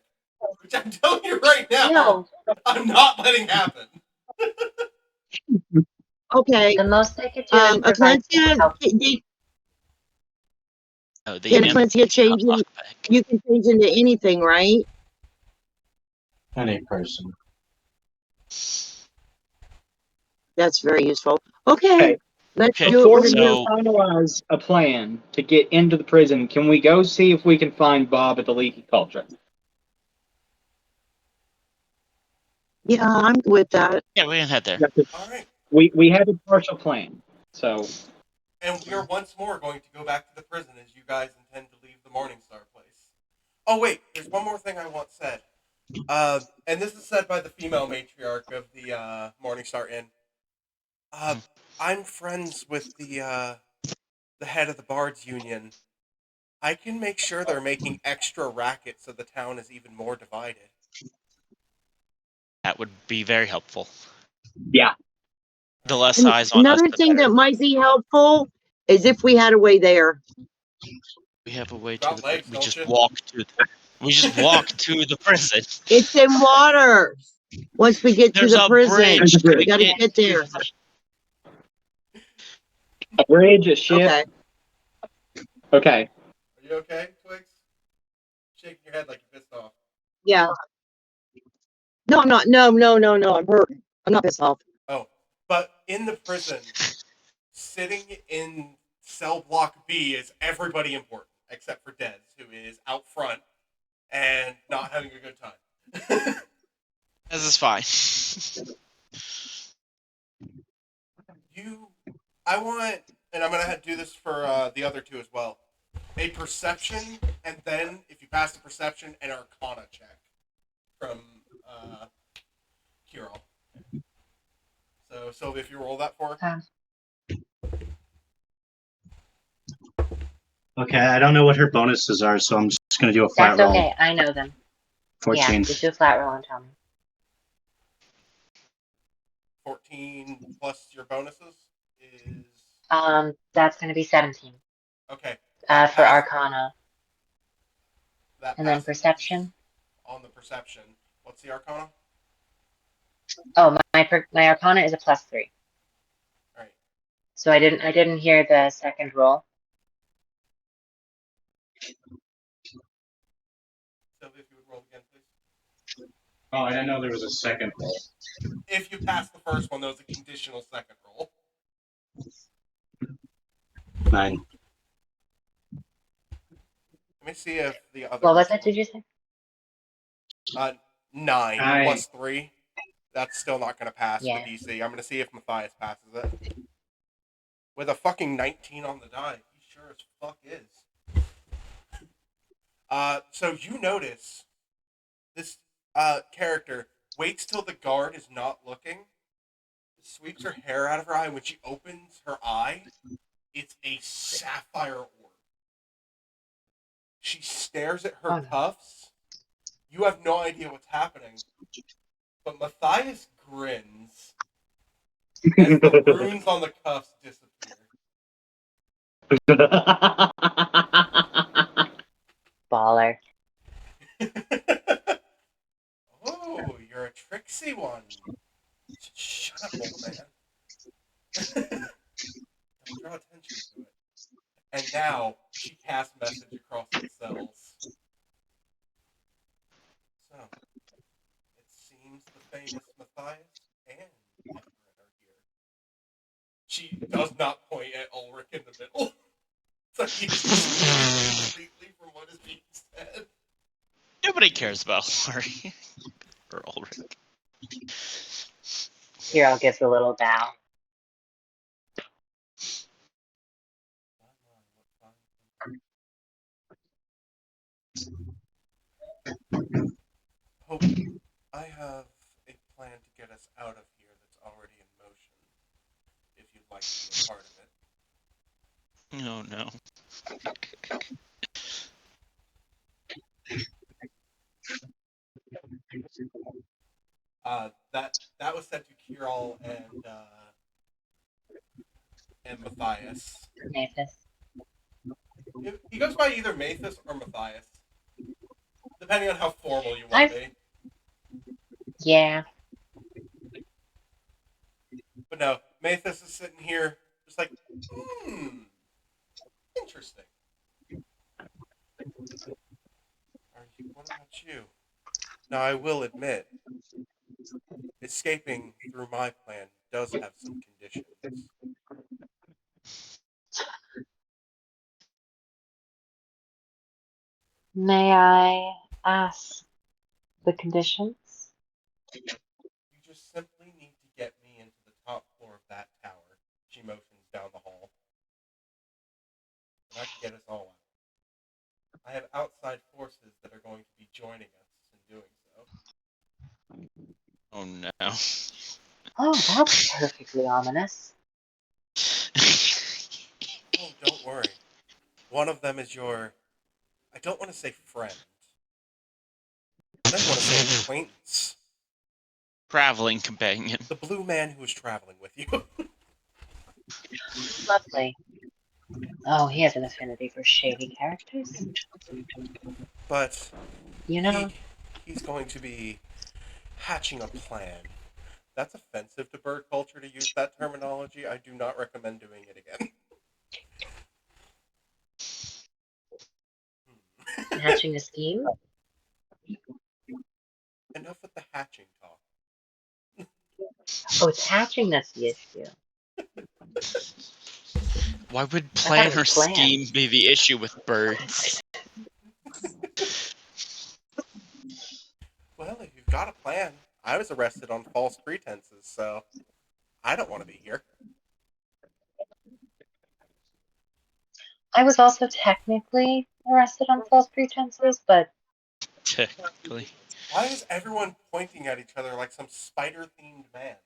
Which I'm telling you right now, No, I'm not letting happen. Okay. the most I could do is provide some Atlancia, help. Oh, the can imp Atlancia change cannot in, lockpick. you can change into anything, right? Any person. That's very useful. Okay, Okay. let's Okay, do what Before we're we gonna do. so finalize a plan to get into the prison, can we go see if we can find Bob at the Leaky Cauldron? Yeah, I'm good with that. yeah, we can head there. All right. We have a partial plan, so And we are once more going to go back to the prison as you guys intend to leave the Morningstar place. Oh, wait, there's one more thing I want said. And this is said by the female matriarch of the Morningstar Inn. I'm friends with the head of the Bards Union. I can make sure they're making extra racket so the town is even more divided. That would be very helpful. yeah. The less And eyes on us, another the thing better. that might be helpful is if we had a way there. We have a way to Got the. legs, We don't just you? walk to. We just walk to the prison. It's in water. Once we get to There's the a prison, bridge. There's a we gotta can't get there. A bridge, a ship. Okay. Okay. Are you okay, Twigs? Shaking your head like you're pissed off. Yeah. No, I'm not. No, I'm hurt. I'm not pissed off. Oh, but in the prison, sitting in cell block B is everybody important, except for Dez, who is out front and not having a good time. This is fine. I want and I'm gonna do this for the other two as well. A perception, and then if you pass the perception, an Arcana check from Kirill. So Sylvia, if you roll that for her. Okay, I don't know what her bonuses are, so I'm just going to do a flat That's roll. okay. I know them. 14. Yeah, just do a flat roll and tell me. 14 plus your bonuses is That's going to be 17. okay. For Arcana. That And then passes Perception. on the perception. What's the Arcana? Oh, my Arcana is a +3. All right. So I didn't hear the second roll. Sylvia, if you would roll again, please. Oh, I didn't know there was a second roll. If you pass the first one, there was a conditional second roll. 9. Let me see if the other. What was it? Did you say? 9 plus 3. That's still not going to pass Yeah. the DC. I'm going to see if Matthias passes it. With a fucking 19 on the die. He sure as fuck is. So you notice this character waits till the guard is not looking, sweeps her hair out of her eye, and when she opens her eye, it's a sapphire orb. She stares at her cuffs. You have no idea what's happening. But Matthias grins as the runes on the cuffs disappear. Baller. Oh, you're a tricksy one. Shut up, old man. Don't draw attention to it. And now she casts message across the cells. So, it seems the famous Matthias and Everett are here. She does not point at Ulrich in the middle. So he's completely from what is being said. Nobody cares about Ulrich. Or Ulrich. Kirill gives a little bow. Hope I have a plan to get us out of here that's already in motion. If you'd like to be a part of it. Oh no. That was sent to Kirill and Matthias. Mathis. He goes by either Mathis or Matthias, depending on how formal you want to be. Yeah. But no, Mathis is sitting here just like, interesting. What about you? Now, I will admit, escaping through my plan does have some conditions. May I ask the conditions? You just simply need to get me into the top floor of that tower. She motions down the hall. And I can get us all out. I have outside forces that are going to be joining us in doing so. Oh no. Oh, that's perfectly ominous. Oh, don't worry. One of them is your, I don't want to say friend. I don't want to say acquaintance. Traveling companion. The blue man who was traveling with you. Lovely. Oh, he has an affinity for shady characters. But You know, he's going to be hatching a plan. That's offensive to bird culture to use that terminology. I do not recommend doing it again. hatching a scheme. Enough with the hatching talk. Oh, it's hatching that's the issue. Why would plan or plan. scheme be the issue with birds? Well, if you've got a plan, I was arrested on false pretenses, so I don't want to be here. I was also technically arrested on false pretenses, but Technically. Why is everyone pointing at each other like some spider-themed man?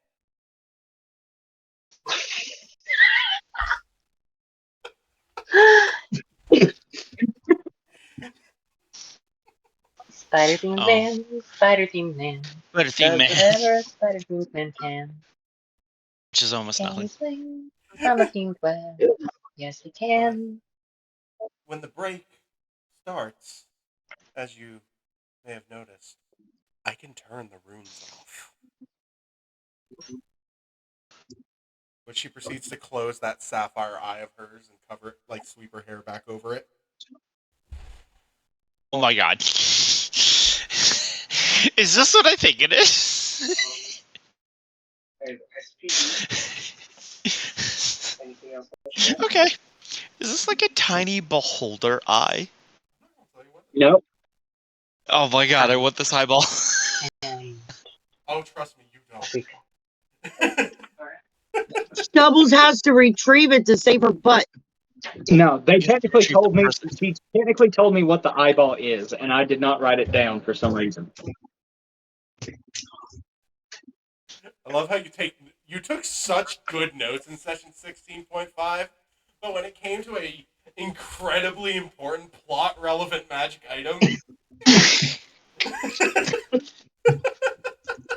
spider-themed Oh. man, spider-themed man, But a theme does man. whatever a spider-themed man can. Which is almost Can nothing. he swing from a themed web? Yes, he can. When the break starts, as you may have noticed, I can turn the runes off. But she proceeds to close that sapphire eye of hers and cover it, like sweep her hair back over it. Oh my god. Is this what I think it is? Okay. Is this like a tiny beholder eye? I'll tell you what. Nope. Oh my god, I want this eyeball. And Oh, trust me, you Africa. don't. Stubbles has to retrieve it to save her butt. No, they technically Shoot the told me. person. She technically told me what the eyeball is, and I did not write it down for some reason. I love how you took such good notes in session 16.5, but when it came to a incredibly important plot relevant magic item,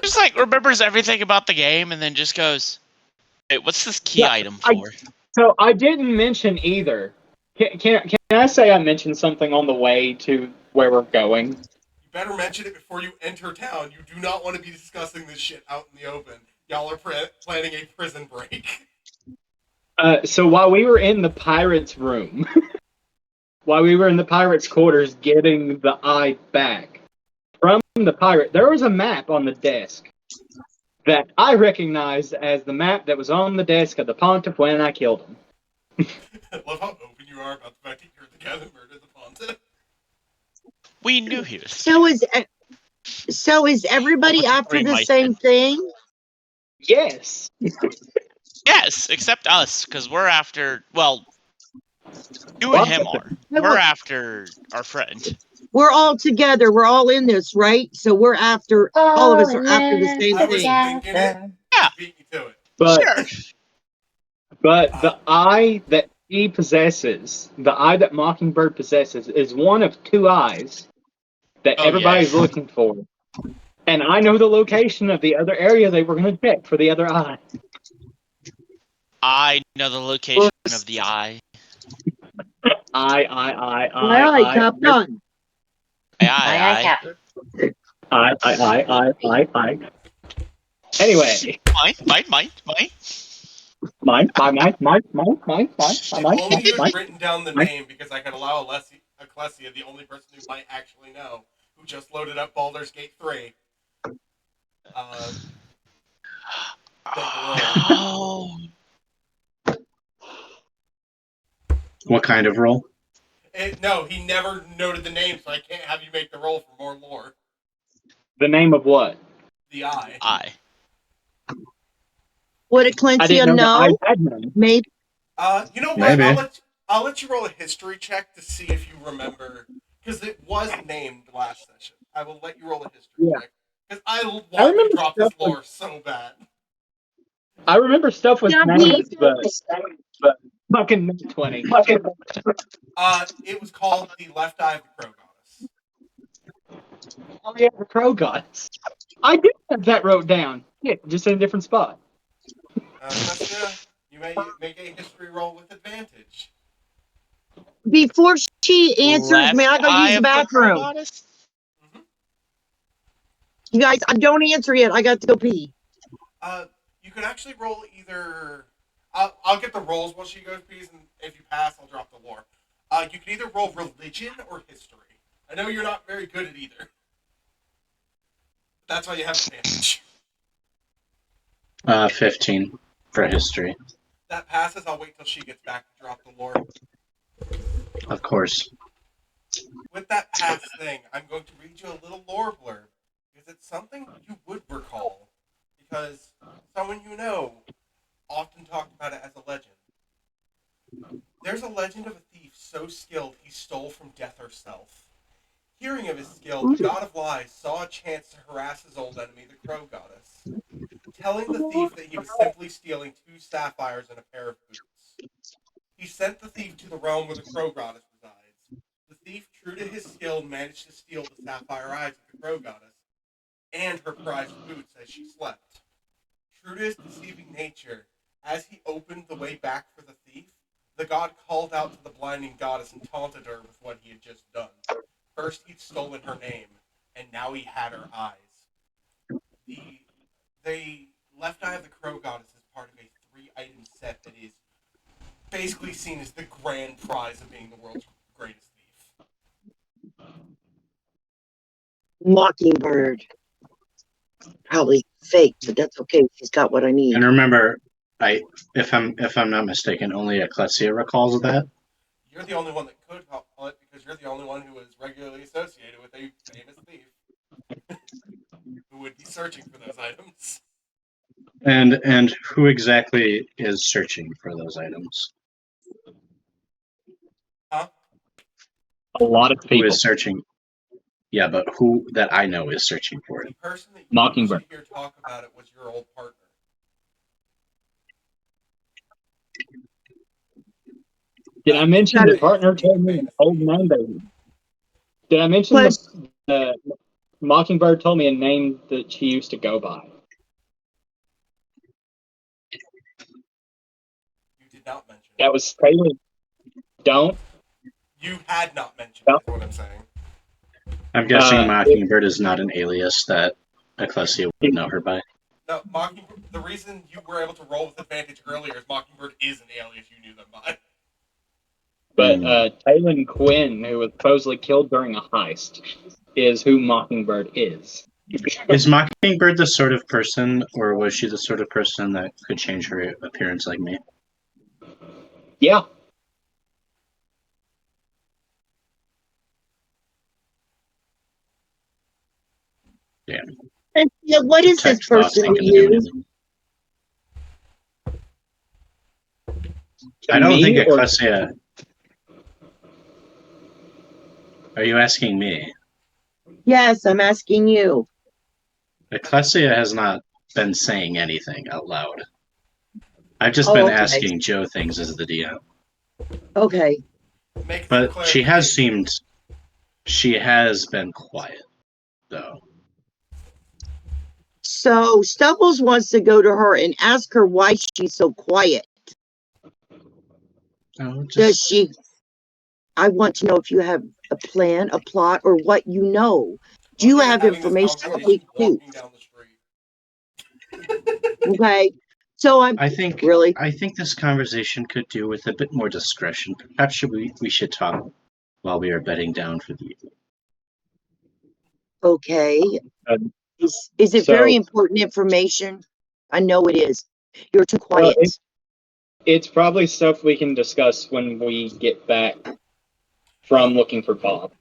Just like remembers everything about the game and then just goes, "Hey, what's this key Yeah, item for?" So I didn't mention either. Can I say I mentioned something on the way to where we're going? you better mention it before you enter town. You do not want to be discussing this shit out in the open. Y'all are planning a prison break. So while we were in the pirates' room, while we were in the pirates' quarters getting the eye back from the pirate, there was a map on the desk that I recognized as the map that was on the desk of the pontiff when I killed him. I love how open you are about the fact that you're the guy that murdered the pontiff. We knew he was. So is everybody What's after the my same thing? Yes. Yes, except us, because we're after. Well, you and Well, him are. No, We're after our friend. we're all together. We're all in this, right? So we're after. All of All us in are after the this same I was thing. thinking it. together. Yeah, She beat me to it. but sure. but the eye that he possesses, the eye that Mockingbird possesses, is one of two eyes that Oh yeah. everybody's looking for. And I know the location of the other area they were going to check for the other eye. I know the location of the eye. Aye, Captain. Aye, aye, Captain. I. Anyway, Mine. If only you had written down the name, because I could allow Ecclesia, the only person who might actually know, who just loaded up Baldur's Gate 3. Make a roll. Oh. What kind of roll? No, he never noted the name, so I can't have you make the roll for more lore. The name of what? The eye. Eye. Would I Ecclesia didn't know know? the eye had name. Maybe. You know what? Maybe. I'll let you roll a history check to see if you remember, because it was named last session. I will let you roll a history Yeah. check, because I want you remember to drop this stuff lore so bad. I remember stuff with Yeah, names, but fucking 20. It was called the Left Eye of the Crow Goddess. Oh yeah, the crow gods. I did have that wrote down. Yeah, just in a different spot. Ecclesia, you may make a history roll with advantage. Before she answers, may I Left go eye use the of the crow bathroom? goddess? Mm-hmm. You guys, don't answer yet. I got to go pee. You could actually roll either. I'll get the rolls while she goes, please, and if you pass, I'll drop the lore. You could either roll religion or history. I know you're not very good at either. That's why you have advantage. 15 for history, That passes. I'll wait till she gets back to drop the lore. of course. With that pass thing, I'm going to read you a little lore blurb because it's something you would recall. Because someone you know often talked about it as a legend. There's a legend of a thief so skilled he stole from death herself. Hearing of his skill, the god of lies saw a chance to harass his old enemy, the crow goddess, telling the thief that he was simply stealing 2 sapphires and a pair of boots. He sent the thief to the realm where the crow goddess resides. The thief, true to his skill, managed to steal the sapphire eyes of the crow goddess and her prized boots as she slept. True to his deceiving nature, as he opened the way back for the thief, the god called out to the blinding goddess and taunted her with what he had just done. First he'd stolen her name, and now he had her eyes. The left eye of the crow goddess is part of a 3-item set that is basically seen as the grand prize of being the world's greatest thief. Mockingbird. Probably fake, but that's okay. She's got what I need. And remember, if I'm not mistaken, only Ecclesia recalls that. You're the only one that could recall it because you're the only one who is regularly associated with a famous thief who would be searching for those items. And who exactly is searching for those items? Huh? A lot of Who people. is searching? Yeah, but who that I know is searching for The it? person that you Mockingbird. used to hear talk about it was your old partner. Did I mention the partner told me famous old thief. name, baby? Did I mention the Mockingbird told me a name that she used to go by? You did not mention it. That was Taylor. Don't. You had not mentioned it, is what I'm saying. I'm guessing Mockingbird is not an alias that Ecclesia would know her by. No, Mockingbird. The reason you were able to roll with advantage earlier is Mockingbird is an alias you knew them by. But Taylor Quinn, who was supposedly killed during a heist, is who Mockingbird is. Is Mockingbird the sort of person, or was she the sort of person that could change her appearance like me? Yeah. Yeah. And yeah, what is this Detect thoughts person and to can do you? anything. I don't think Ecclesia. Are you asking me? Yes, I'm asking you. Ecclesia has not been saying anything out loud. I've just been asking Joe things as the DM. Okay. But she has been quiet, though. So Stubbles wants to go to her and ask her why she's so quiet. Oh, Does she? I want to know if you have a plan, a plot, or what you know. Do you have information that we do? Down the street. Okay. So I think this conversation could do with a bit more discretion. Perhaps we should talk while we are bedding down for the evening. Okay. Is it very important information? I know it is. You're too quiet. It's probably stuff we can discuss when we get back from looking for Bob.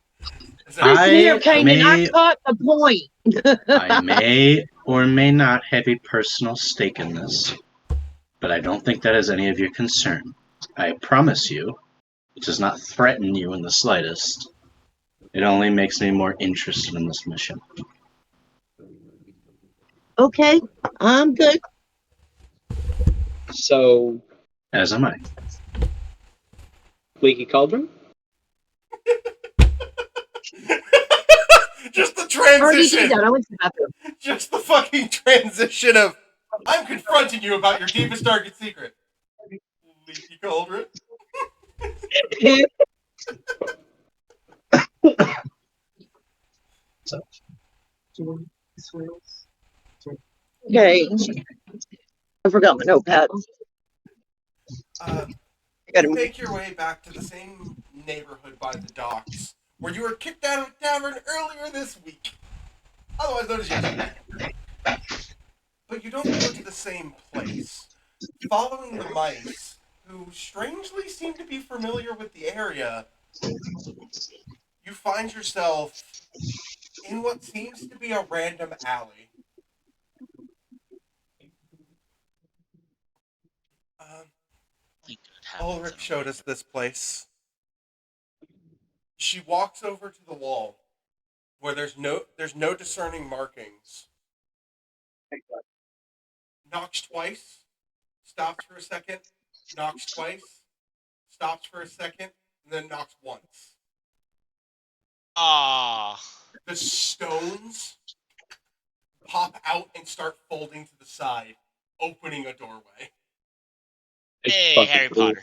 You're kind of not caught the point. I may or may not have a personal stake in this, but I don't think that is any of your concern. I promise you, it does not threaten you in the slightest. It only makes me more interested in this mission. Okay, I'm good. So, as am I. Leaky Cauldron? Just the transition. I went to the bathroom. Just the fucking transition of I'm confronting you about your deepest, darkest secret. Leaky Cauldron. Okay. I forgot my notepad. You make your way back to the same neighborhood by the docks where you were kicked out of the tavern earlier this week, otherwise known as yesterday. But you don't go to the same place. Following the mice, who strangely seem to be familiar with the area, you find yourself in what seems to be a random alley. Ulrich showed us this place. She walks over to the wall where there's no discerning markings. Knocks twice, stops for a second, knocks twice, stops for a second, and then knocks once. Ah. The stones pop out and start folding to the side, opening a doorway. Hey, Harry Potter.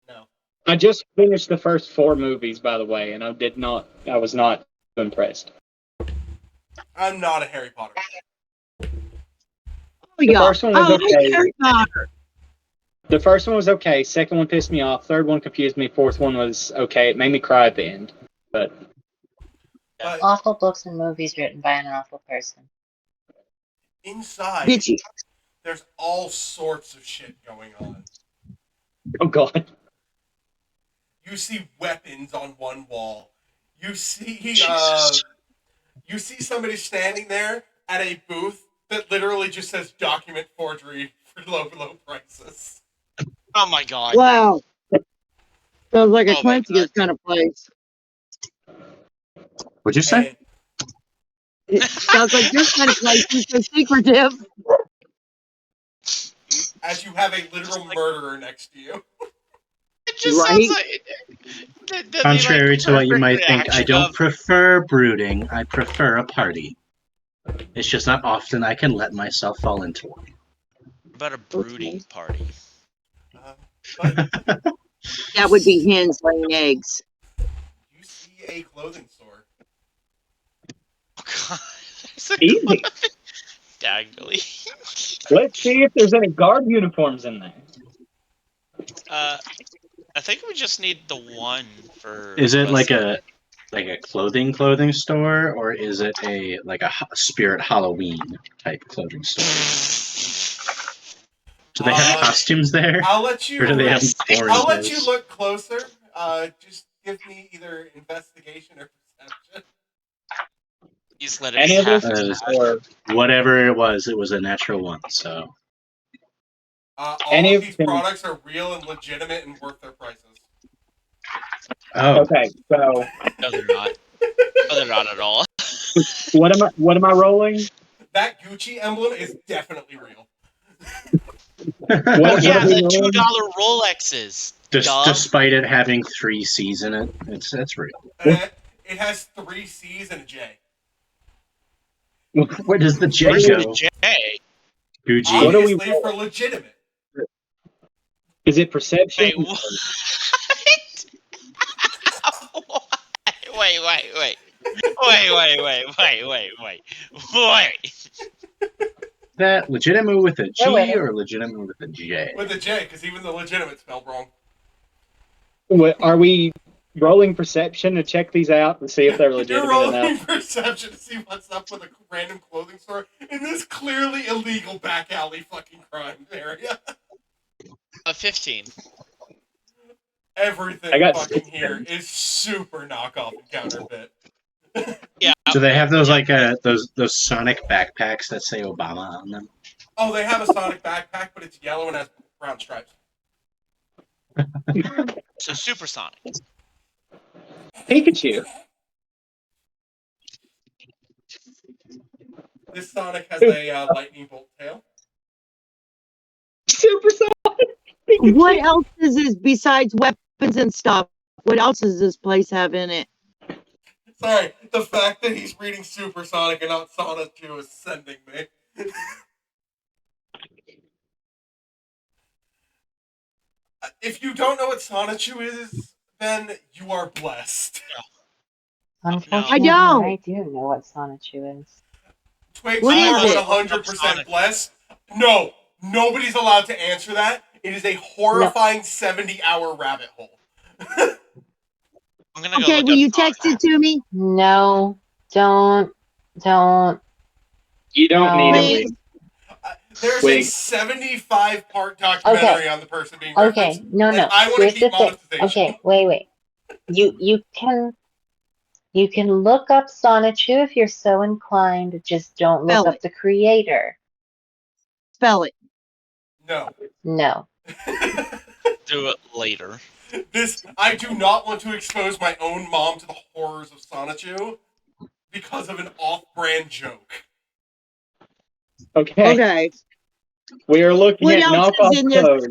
No. I just finished the first 4 movies, by the way, and I was not impressed. I'm not a Harry Potter fan. The first one was I like okay. Harry Potter. The first one was okay. Second one pissed me off. Third one confused me. Fourth one was okay. It made me cry at the end. But Awful books and movies written by an awful person. Inside, Bitchy. there's all sorts of shit going on. oh god, You see weapons on one wall. You see Jesus. you see somebody standing there at a booth that literally just says document forgery for low prices. Oh my god. Wow. Sounds like a Oh my coincidence kind of place. What'd you say? And It sounds like your kind of place is so secretive. as you have a literal murderer next to you. It just Right? sounds like the Contrary to what you perfect might think, I reaction don't of- prefer brooding. I prefer a party. It's just not often I can let myself fall into one. about a brooding party. But That would be hens laying eggs. you see a clothing store. Oh god. It's a easy. Daggly. Let's see if there's any guard uniforms in there. I think we just need the one for. Is it like Western. a clothing store, or is it a spirit Halloween type clothing store? Do they have costumes there? I'll let you. Or do they have foreign I'll let you clothes? look closer. Just give me either investigation or perception. He's let it Any be of half. this, or Whatever it was a natural one. So All Any of of these them- products are real and legitimate and worth their prices. okay. So No, they're not. No, they're not at all. what am I rolling? That Gucci emblem is definitely real. What Oh yeah, are we the rolling? $2 Rolexes. Duh. Despite it having 3 C's in it, it's real. It has 3 C's and a J. Where does the J Where's go? the J? Gucci. What are we Obviously for legitimate. Is it perception? Wait, what? Wait. That legitimate with a G We're waiting. or legitimate with a J? With a J, because even the legitimate spelled wrong. Are we rolling perception to check these out and see if they're You're legitimate rolling enough? perception to see what's up with a random clothing store in this clearly illegal back alley fucking crime area. 15. Everything I got fucking 16. here is super knockoff and counterfeit. Yeah. Do they have those those Sonic backpacks that say Obama on them? Oh, they have a Sonic backpack, but it's yellow and has brown stripes. So supersonic. Pikachu. This Sonic has a lightning bolt tail. Supersonic. What else is this besides weapons and stuff? What else does this place have in it? Sorry, the fact that he's reading Supersonic and not Sonic 2 is sending me. If you don't know what Sonichu is, Ben, you are blessed. Unfortunately, I don't. I do know what Sonichu is. Twigs, What you is are it? 100% Sonic. blessed. No, nobody's allowed to answer that. It is a horrifying 70-hour rabbit hole. I'm gonna go Okay, look will up you Sonic. text it to me? No, don't. You don't need it. Please. Wig. There's Wait. a 75-part documentary on the person being referenced. Okay, no. And I want to Here's keep the thing. monetization. Okay, wait. You can look up Sonichu if you're so inclined. Just don't look Spell up it. the creator. Spell it. No. No. Do it later. I do not want to expose my own mom to the horrors of Sonichu because of an off-brand joke. Okay. Okay. We are looking What at else is knockoff in this? clothes.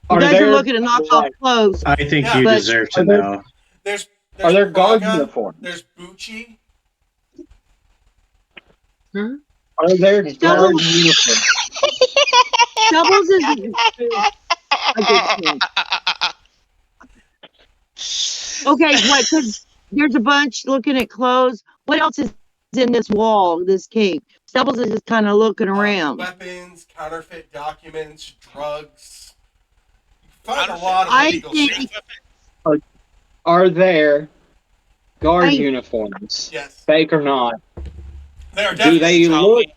You guys are there, looking at knockoff like, clothes. I think Yeah. you But- deserve to Are there- know. There's Are there guard Praga, uniforms? there's Bucci. Are there There's guard Roach. uniforms? Doubles is a good point. Okay, what? Because there's a bunch looking at clothes. What else is in this wall, this cave? Doubles is just kind of looking around. Weapons, counterfeit documents, drugs. You find a Counterfeit. lot of I illegal think- shit. Are there guard I- uniforms? Yes. Fake or not? They are Do definitely. they Tell look? me-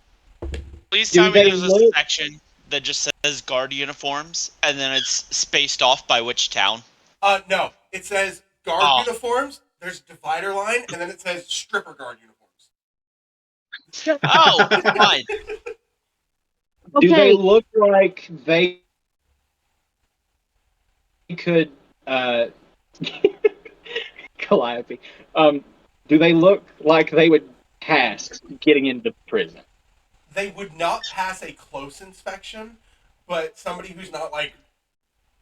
Please do tell me they there's a look- section that just says guard uniforms, and then it's spaced off by which town. No. It says guard Oh. uniforms, there's divider line, and then it says stripper guard uniforms. Oh, fine. Do they Okay, look like they could Calliope. Do they look like they would pass getting into prison? They would not pass a close inspection, but somebody who's not, like,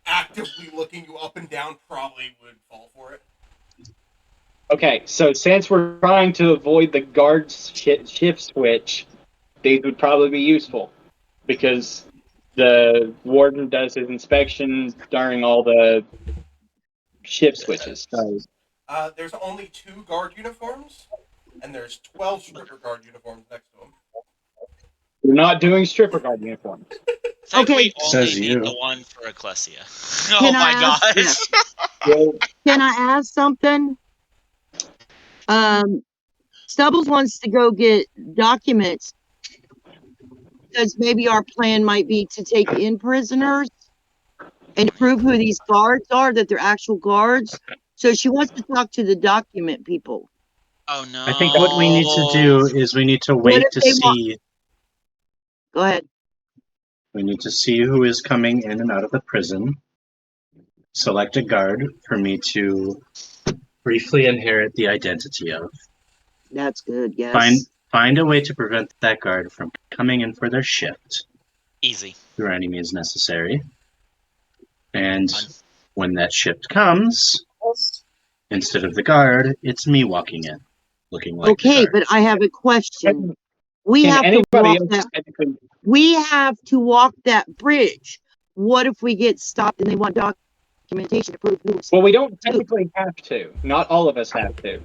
actively looking you up and down probably would fall for it. Okay, so since we're trying to avoid the guard shift switch, these would probably be useful because the warden does his inspection during all the shift switches. So There's only 2 guard uniforms, and there's 12 stripper guard uniforms next to them. we're not doing stripper guard uniforms. It's like Okay. we only Says need you. the one for Ecclesia. Oh Can my I ask- gosh. Well, can I ask something? Stubbles wants to go get documents because maybe our plan might be to take in prisoners and prove who these guards are, that they're actual guards. So she wants to talk to the document people. Oh no. I think what we need to do is we need to wait if to they want- see. Go ahead. We need to see who is coming in and out of the prison. Select a guard for me to briefly inherit the identity of. That's good. Yes. Find a way to prevent that guard from coming in for their shift Easy. through any means necessary. And Fine. when that shift comes, instead of the guard, it's me walking in, looking like the Okay, guard. but I have a question. We can have to anybody walk else that. technically We have to walk that bridge. What if we get stopped and they want documentation to prove who's Well, we don't technically have to. Not all of us have to.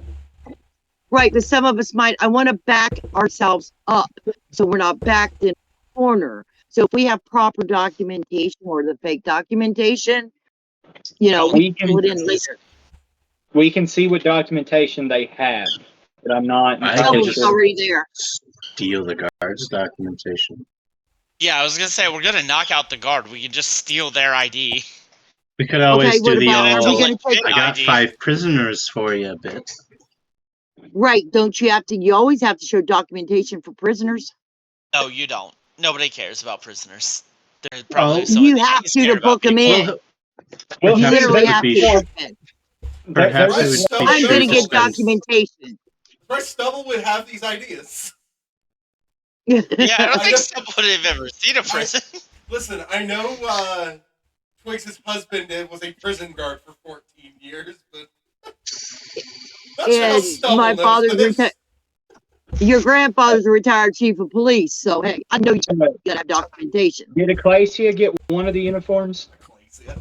right? But some of us might. I want to back ourselves up so we're not backed in a corner. So if we have proper documentation or the fake documentation, we We can can put in later. we can see what documentation they have, but I'm not I entirely can It's just- already there. Steal the guard's documentation. Yeah, I was gonna say we're gonna knock out the guard. We can just steal their ID. We could always what do the about- are we old, gonna take- I got ID. 5 prisoners for you bit. Right? Don't you have to? You always have to show documentation for prisoners. No, you don't. Nobody cares about prisoners. They're Oh, probably some of You the have things to care about book them people. in. Well, Well, You perhaps literally it would have be to. sh- book them in. perhaps it Right, would so be I'm gonna Sure, get because- documentation. Bryce Stubble would have these ideas. Yeah, I don't I think know- someone would have ever seen a prison. Listen, I know Twigs' husband was a prison guard for 14 years, but that's how And Stubble my knows father's this. your grandfather's a retired chief of police, so hey, I know you gotta have documentation. did Ecclesia get one of the uniforms? Ecclesia.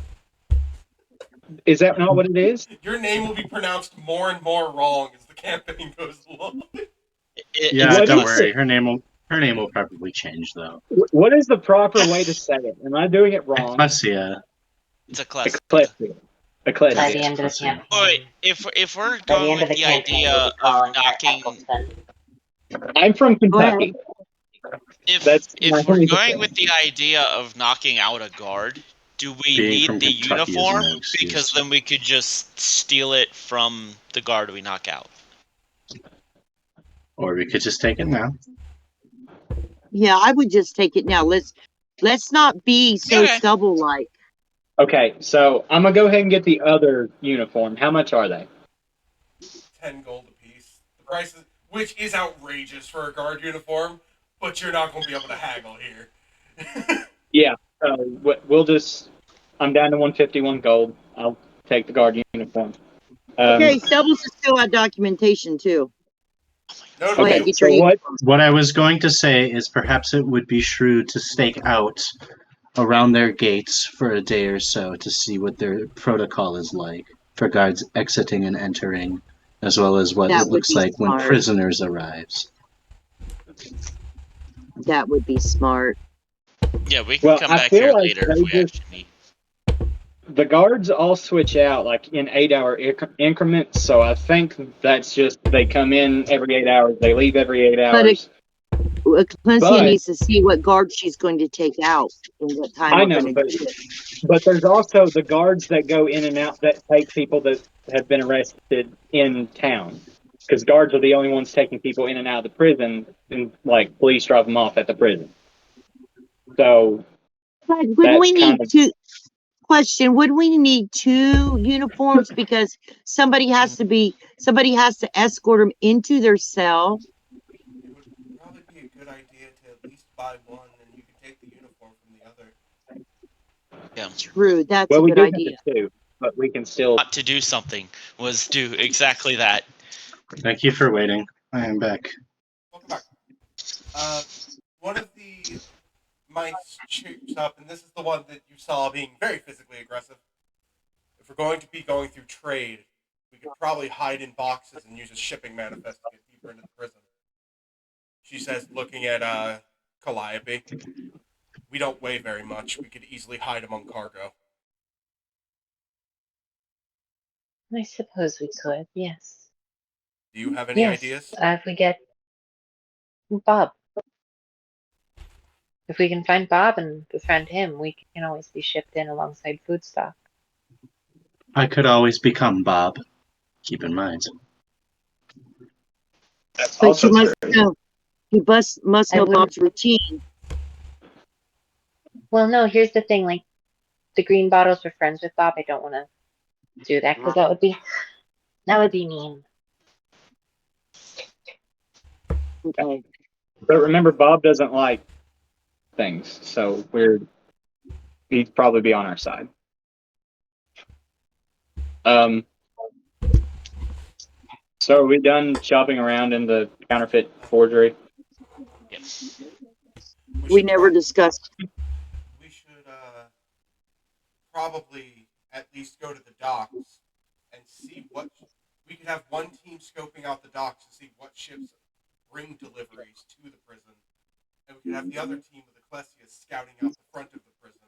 Is that not what it is? Your name will be pronounced more and more wrong as the campaign goes along. Yeah, What don't is worry. Her name will probably change though. What is the proper way to say it? Am I doing it wrong? Ecclesia. It's a class. Ecclesia. By the Ecclesia. end of the Let's see. campaign. Oh, wait, if we're By the going end with of the the campaign, we'll idea be calling of her knocking, Eccleston. I'm from Go ahead. Kentucky. if That's my if we're only going thing. with the idea of knocking out a guard, do we Being need from the Kentucky is no uniform? excuse. Because then we could just steal it from the guard we knock out. Or we could just take it now. Yeah, I would just take it now. Let's not be so Okay. stubble like. Okay, so I'm gonna go ahead and get the other uniform. How much are they? 10 gold apiece. The price is, which is outrageous for a guard uniform, but you're not going to be able to haggle here. Yeah. So we'll just. I'm down to 151 gold. I'll take the guard uniform. Okay, Stubbles is still on documentation too. Go Noted. ahead, Okay. get So your what? What I was going to say is perhaps it would be shrewd to stake out around their gates for a day or so to see what their protocol is like for guards exiting and entering, as well as what That it would looks be like when smart. prisoners arrives. That would be smart. Yeah, we can Well, come I back feel here like later if they we just actually need. the guards all switch out like in 8-hour increments. So I think that's just they come in every 8 hours, they leave every 8 hours. Clencia But needs to see what guard she's going to take out and what time I we're know, going to but do it. there's also the guards that go in and out that take people that have been arrested in town. Because guards are the only ones taking people in and out of the prison, and like police drop them off at the prison. So But wouldn't that's we kind need of two? Question: would we need two uniforms because somebody has to escort them into their cell? It would probably be a good idea to at least buy one, and you can take the uniform from the other. Yeah. True, that's a well, we good do have the idea. two, but we can still. Not to do something was do exactly that. Thank you for waiting. I am back. Welcome back. One of the mice cheers up, and this is the one that you saw being very physically aggressive. If we're going to be going through trade, we could probably hide in boxes and use a shipping manifest to get deeper into the prison. She says, looking at Calliope, we don't weigh very much. We could easily hide among cargo. I suppose we could, yes. Do you have any Yes, ideas? if we get Bob. If we can find Bob and befriend him, we can always be shipped in alongside food stock. I could always become Bob. Keep in mind. That's But also true. you must I know wouldn't. Bob's routine. Well, no, here's the thing. Like, the green bottles are friends with Bob. I don't want to do that because that would be mean. Okay. But remember, Bob doesn't like things, so he'd probably be on our side. So are we done shopping around in the counterfeit forgery? Yes. We never discussed. We should probably at least go to the docks and see what we could have one team scoping out the docks to see what ships bring deliveries to the prison, and we could have the other team with Ecclesia scouting out the front of the prison.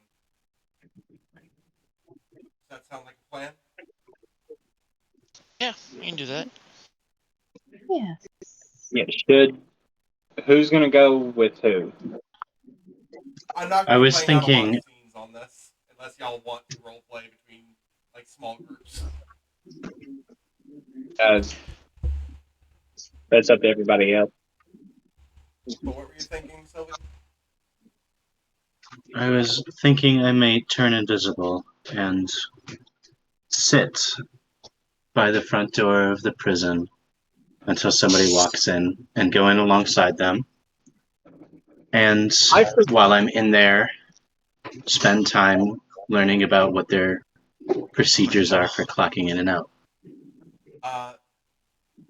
Does that sound like a plan? Yeah, you can do that. Yes. Yeah. Who's gonna go with who? I'm not I going to be was playing out a lot of thinking scenes on this, unless y'all want to role play between like small groups. That's up to everybody else. But what were you thinking, Sylvie? I was thinking I may turn invisible and sit by the front door of the prison until somebody walks in and go in alongside them. And while I'm in there, spend time learning about what their procedures are for clocking in and out.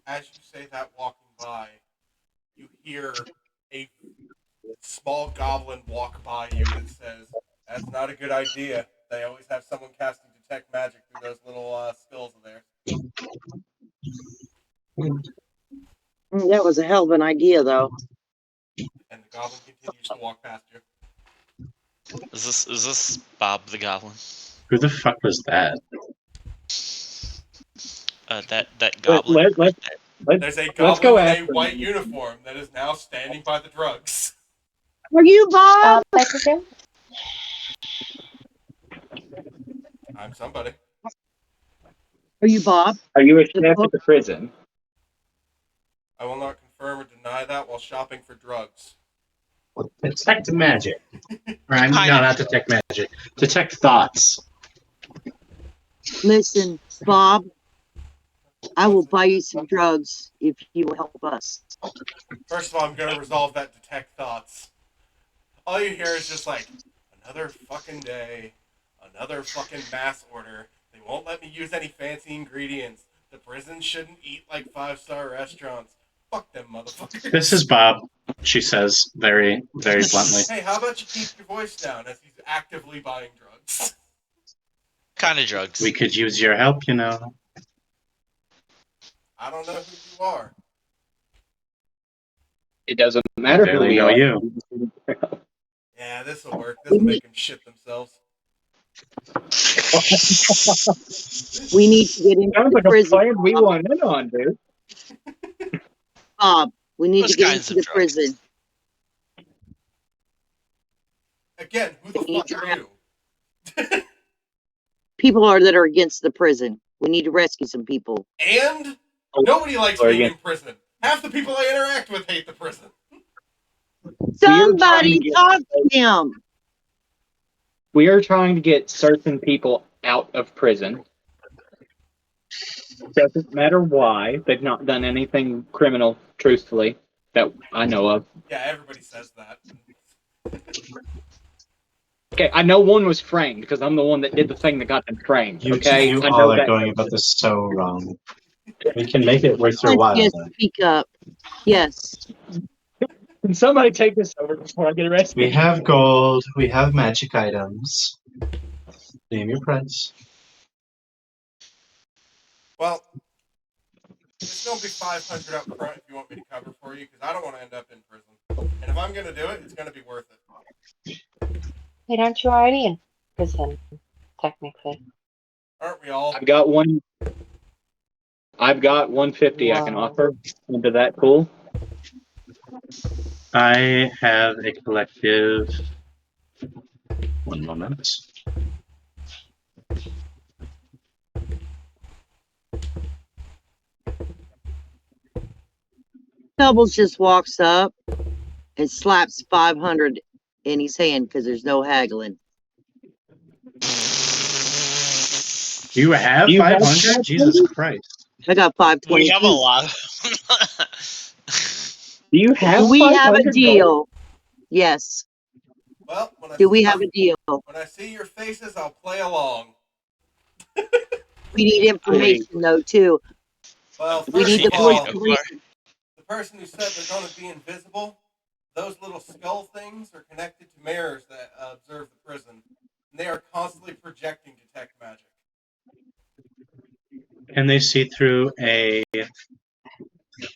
As you say that walking by, you hear a small goblin walk by you that says, "That's not a good idea. They always have someone casting detect magic through those little spills of theirs." That was a hell of an idea, though. And the goblin continues to walk past you. Is this Bob the Goblin? Who the fuck was that? That goblin. There's a let's go goblin in a after white him. uniform that is now standing by the drugs. Are you Bob? I presume. I'm somebody. Are you Bob? Are you a The chef book? at the prison? I will not confirm or deny that while shopping for drugs. Detect magic. Or no, not detect magic. Detect thoughts. Listen, Bob, I will buy you some drugs if you will help us. First of all, I'm gonna resolve that detect thoughts. All you hear is just like, another fucking day, another fucking mass order. They won't let me use any fancy ingredients. The prison shouldn't eat like 5-star restaurants. Fuck them motherfuckers. This is Bob, she says very, very bluntly. Hey, how about you keep your voice down as he's actively buying drugs? Kind of drugs. We could use your help, you know. I don't know who you are. It doesn't matter who Barely we know are. you. Yeah, this'll work. This'll make them shit themselves. We need to get into Sounds the like a prison, plan we Bob. want in on, dude. Bob, we need Those to get kinds into of the drugs. prison. Again, who the They need fuck are to you? People that are against the prison. We need to rescue some people. And nobody likes being in prison. Half the people I interact with hate the prison. Somebody talk to him. We are trying to get certain people out of prison. Doesn't matter why. They've not done anything criminal, truthfully, that I know of. Yeah, everybody says that. Okay, I know one was framed because I'm the one that did the thing that got them framed. You Okay, two I all know are that. going about this so wrong. We can make it worth your while, Yes, though. speak up. Yes. Can somebody take this over before I get arrested? We have gold. We have magic items. Name your price. Well, it's going to be 500 up front if you want me to cover for you, because I don't want to end up in prison. And if I'm going to do it, it's going to be worth it. Wait, aren't you already in prison, technically? Aren't we all? I've got 150 I can Whoa. offer into that pool. I have a collective. One moment. Pebbles just walks up and slaps 500 in his hand because there's no haggling. You have Do you have 500? Jesus Christ. I got We have a 522. lot. Do you have Do we have a $500? deal? Yes. Well, when I Do see we have a deal? when I see your faces, I'll play along. We need information though too. Well, We first need of the voice all, to read. the person who said they're going to be invisible, those little skull things are connected to mirrors that observe the prison, and they are constantly projecting detect magic. Can they see through a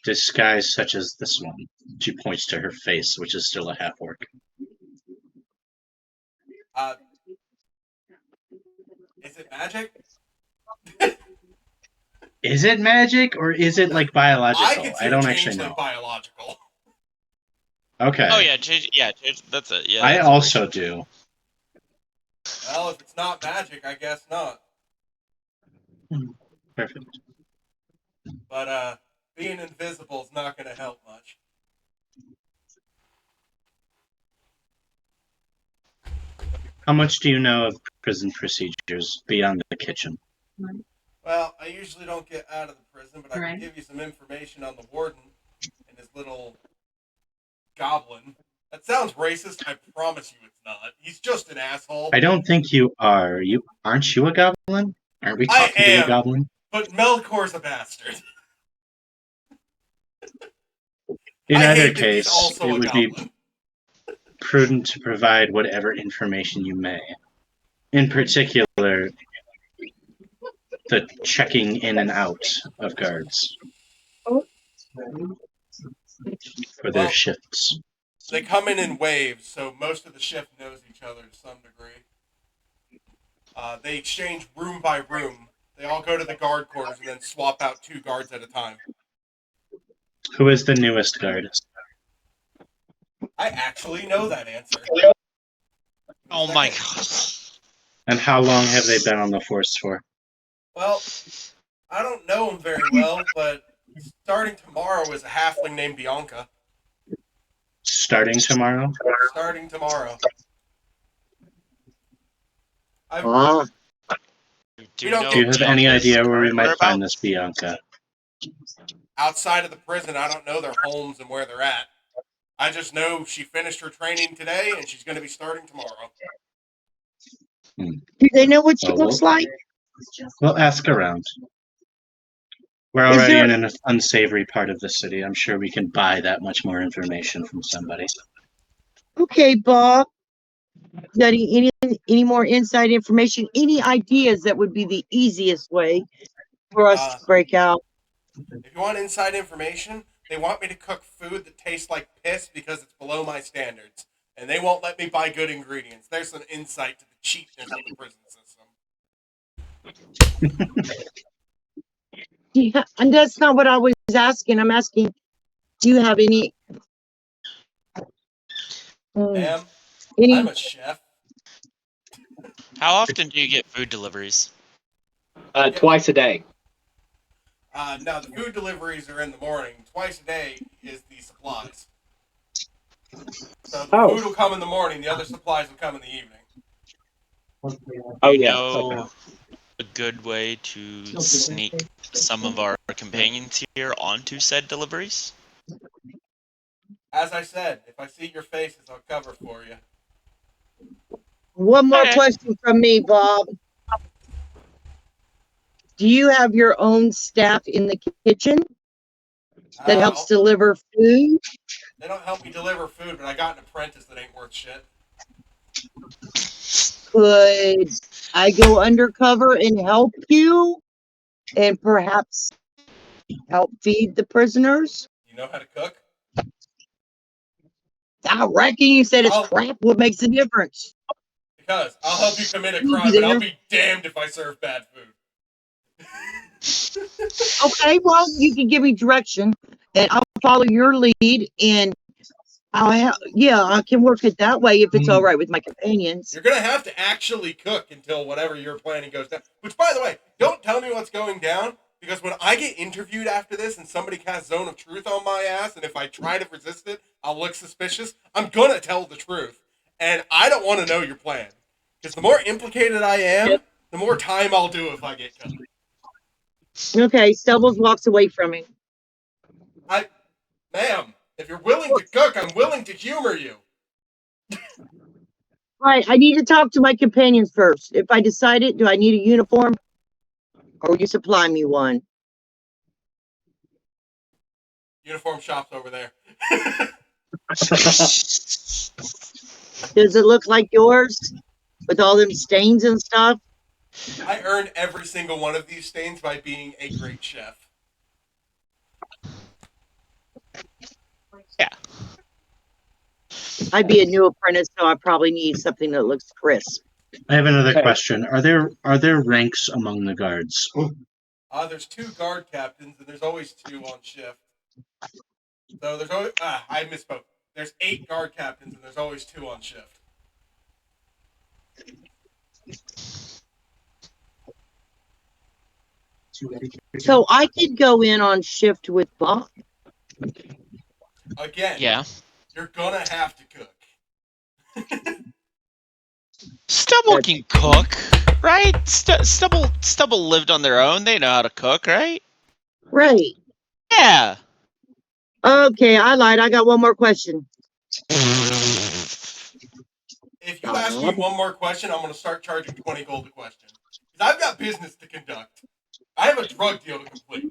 disguise such as this one? She points to her face, which is still a half orc. Is it magic? Is it magic or is it like biological? I consider don't actually changeling know. biological. Okay. Oh yeah, change. Yeah, change. That's it. Yeah. I that's also do. Well, if it's not magic, I guess not. Perfect. But being invisible is not going to help much. How much do you know of prison procedures beyond the kitchen? Well, I usually don't get out of the prison, but I can give you some information on the warden and his little goblin. That sounds racist. I promise you it's not. He's just an asshole. I don't think you are. Aren't you a goblin? Aren't we talking to a goblin? But Melkor's a bastard. In I either hate that he's case, also it a would be goblin. prudent to provide whatever information you may. In particular, the checking in and out of guards for their Well, shifts. they come in waves, so most of the shift knows each other to some degree. They exchange room by room. They all go to the guard quarters and then swap out 2 guards at a time. Who is the newest guard? I actually know that answer. Oh my god. And how long have they been on the force for? Well, I don't know him very well, but starting tomorrow is a halfling named Bianca. Starting tomorrow? Starting tomorrow. We don't Do you have any Bianca's idea where we current might find whereabouts? this Bianca? outside of the prison, I don't know their homes and where they're at. I just know she finished her training today and she's going to be starting tomorrow. Do they know what she looks like? We'll ask around. We're Is already there- in an unsavory part of the city. I'm sure we can buy that much more information from somebody. Okay, Bob. Got any more inside information? Any ideas that would be the easiest way for us to break out? If you want inside information, they want me to cook food that tastes like piss because it's below my standards. And they won't let me buy good ingredients. There's some insight to the cheapness of the prison system. Yeah, and that's not what I was asking. I'm asking, do you have any Ma'am, any I'm a chef. How often do you get food deliveries? Twice a day. Now, the food deliveries are in the morning. Twice a day is the supplies. So the food will come in the morning, the other supplies will come in the evening. Oh yeah. Know a good way to sneak some of our companions here onto said deliveries? As I said, if I see your faces, I'll cover for you. one more Okay. question from me, Bob? Do you have your own staff in the kitchen that helps deliver food? They don't help me deliver food, but I got an apprentice that ain't worth shit. Could I go undercover and help you and perhaps help feed the prisoners? You know how to cook? I reckon you said it's I'll- crap. What makes the difference? Because I'll help you commit a You'll be crime, but I'll there. be damned if I serve bad food. Okay, well, you can give me direction and I'll follow your lead and I can work it that way if it's all right with my companions. You're gonna have to actually cook until whatever you're planning goes down. Which, by the way, don't tell me what's going down, because when I get interviewed after this and somebody casts Zone of Truth on my ass, and if I try to resist it, I'll look suspicious, I'm gonna tell the truth. And I don't want to know your plan. Because the more implicated I am, the more time I'll do if I get caught. Okay, Stubbles walks away from me. Ma'am, if you're willing to cook, I'm willing to humor you. Right, I need to talk to my companions first. If I decide it, do I need a uniform? Or will you supply me one? Uniform shop's over there. Does it look like yours? With all them stains and stuff? I earned every single one of these stains by being a great chef. Yeah. I'd be a new apprentice, so I probably need something that looks crisp. I have another Okay. question. Are there ranks among the guards? There's 2 guard captains, and there's always 2 on shift. So there's always... I misspoke. There's 8 guard captains, and there's always 2 on shift. So I could go in on shift with Bob. Again, Yeah. you're gonna have to cook. Stubble can cook, right? Stubble lived on their own. They know how to cook, right? Right. Yeah. Okay, I lied. I got one more question. If you ask me one more question, I'm gonna start charging 20 gold a question. Because I've got business to conduct. I have a drug deal to complete.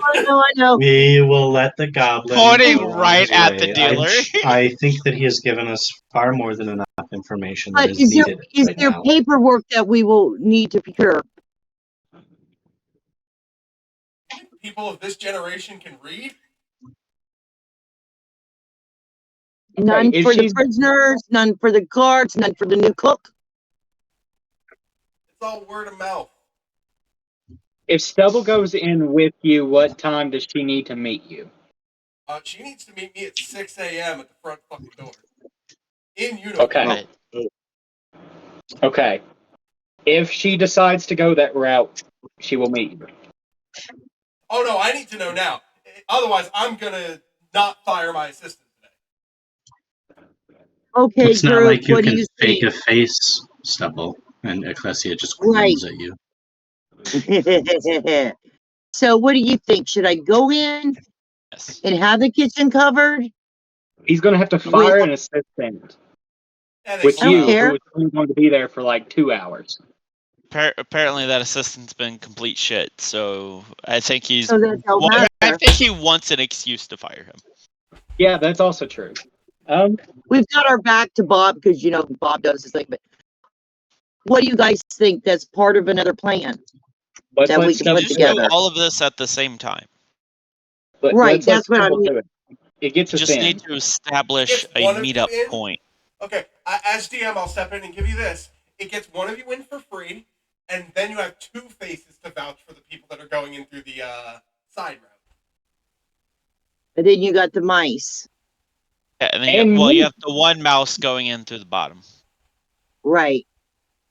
I know. We will let the goblin Pointing go on right his at way. the dealer. I think that he has given us far more than enough information that But is is needed right there now. paperwork that we will need to procure? You think people of this generation can read? None if for the she's- prisoners, none for the guards, none for the new cook. It's all word of mouth. If Stubble goes in with you, what time does she need to meet you? She needs to meet me at 6 a.m. at the front fucking door. In uniform. Okay. Right. Okay. If she decides to go that route, she will meet you. Oh no, I need to know now. Otherwise, I'm gonna not fire my assistant today. Okay, It's not group, like you what do can you fake think? a face, Stubble, and Ecclesia just Right. grins at you. So what do you think? Should I go in Yes. and have the kitchen covered? He's going to have to fire an assistant Yeah, they with I don't you, swap. care. who is only going to be there for like 2 hours. Apparently, that assistant's been complete shit. So I think he's. So that don't I matter. think he wants an excuse to fire him. Yeah, that's also true. We've got our back to Bob because Bob does his thing. But what do you guys think? That's part of another plan Let's that let we can stuff put Just do together. all of this at the same time. Right, Let's let that's what I people mean. do it. It gets You us just in. need to establish Gets a one of you meetup in? point. Okay, as DM, I'll step in and give you this. It gets one of you in for free, and then you have 2 faces to vouch for the people that are going in through the side route. And then you got the mice. Yeah, and then And you me. have the one mouse going in through the bottom. Right.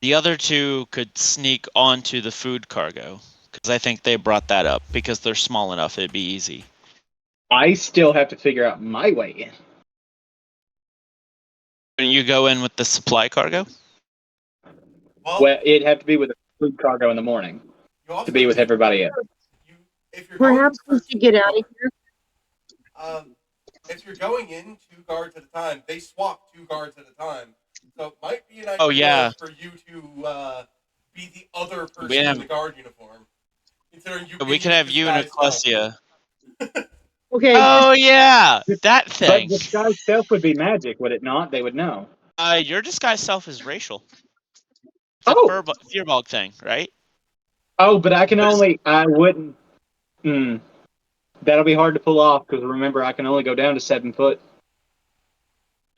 The other 2 could sneak onto the food cargo because I think they brought that up because they're small enough. It'd be easy. I still have to figure out my way in. Wouldn't you go in with the supply cargo? Well, it'd have to be with a food cargo in the morning You also to be with need- everybody else. if you're going Perhaps we for should get out of here. if you're going in 2 guards at a time, they swap 2 guards at a time. So it might be an idea Oh, yeah. for you to be the other person We in have- the guard uniform. Considering you We can have you and Ecclesia. Okay. Oh yeah, that But thing. disguise self would be magic, would it not? They would know. Your disguise self is racial. It's a Oh! Fearbog thing, right? Oh, but I But wouldn't. That'll be hard to pull off because remember, I can only go down to 7 foot.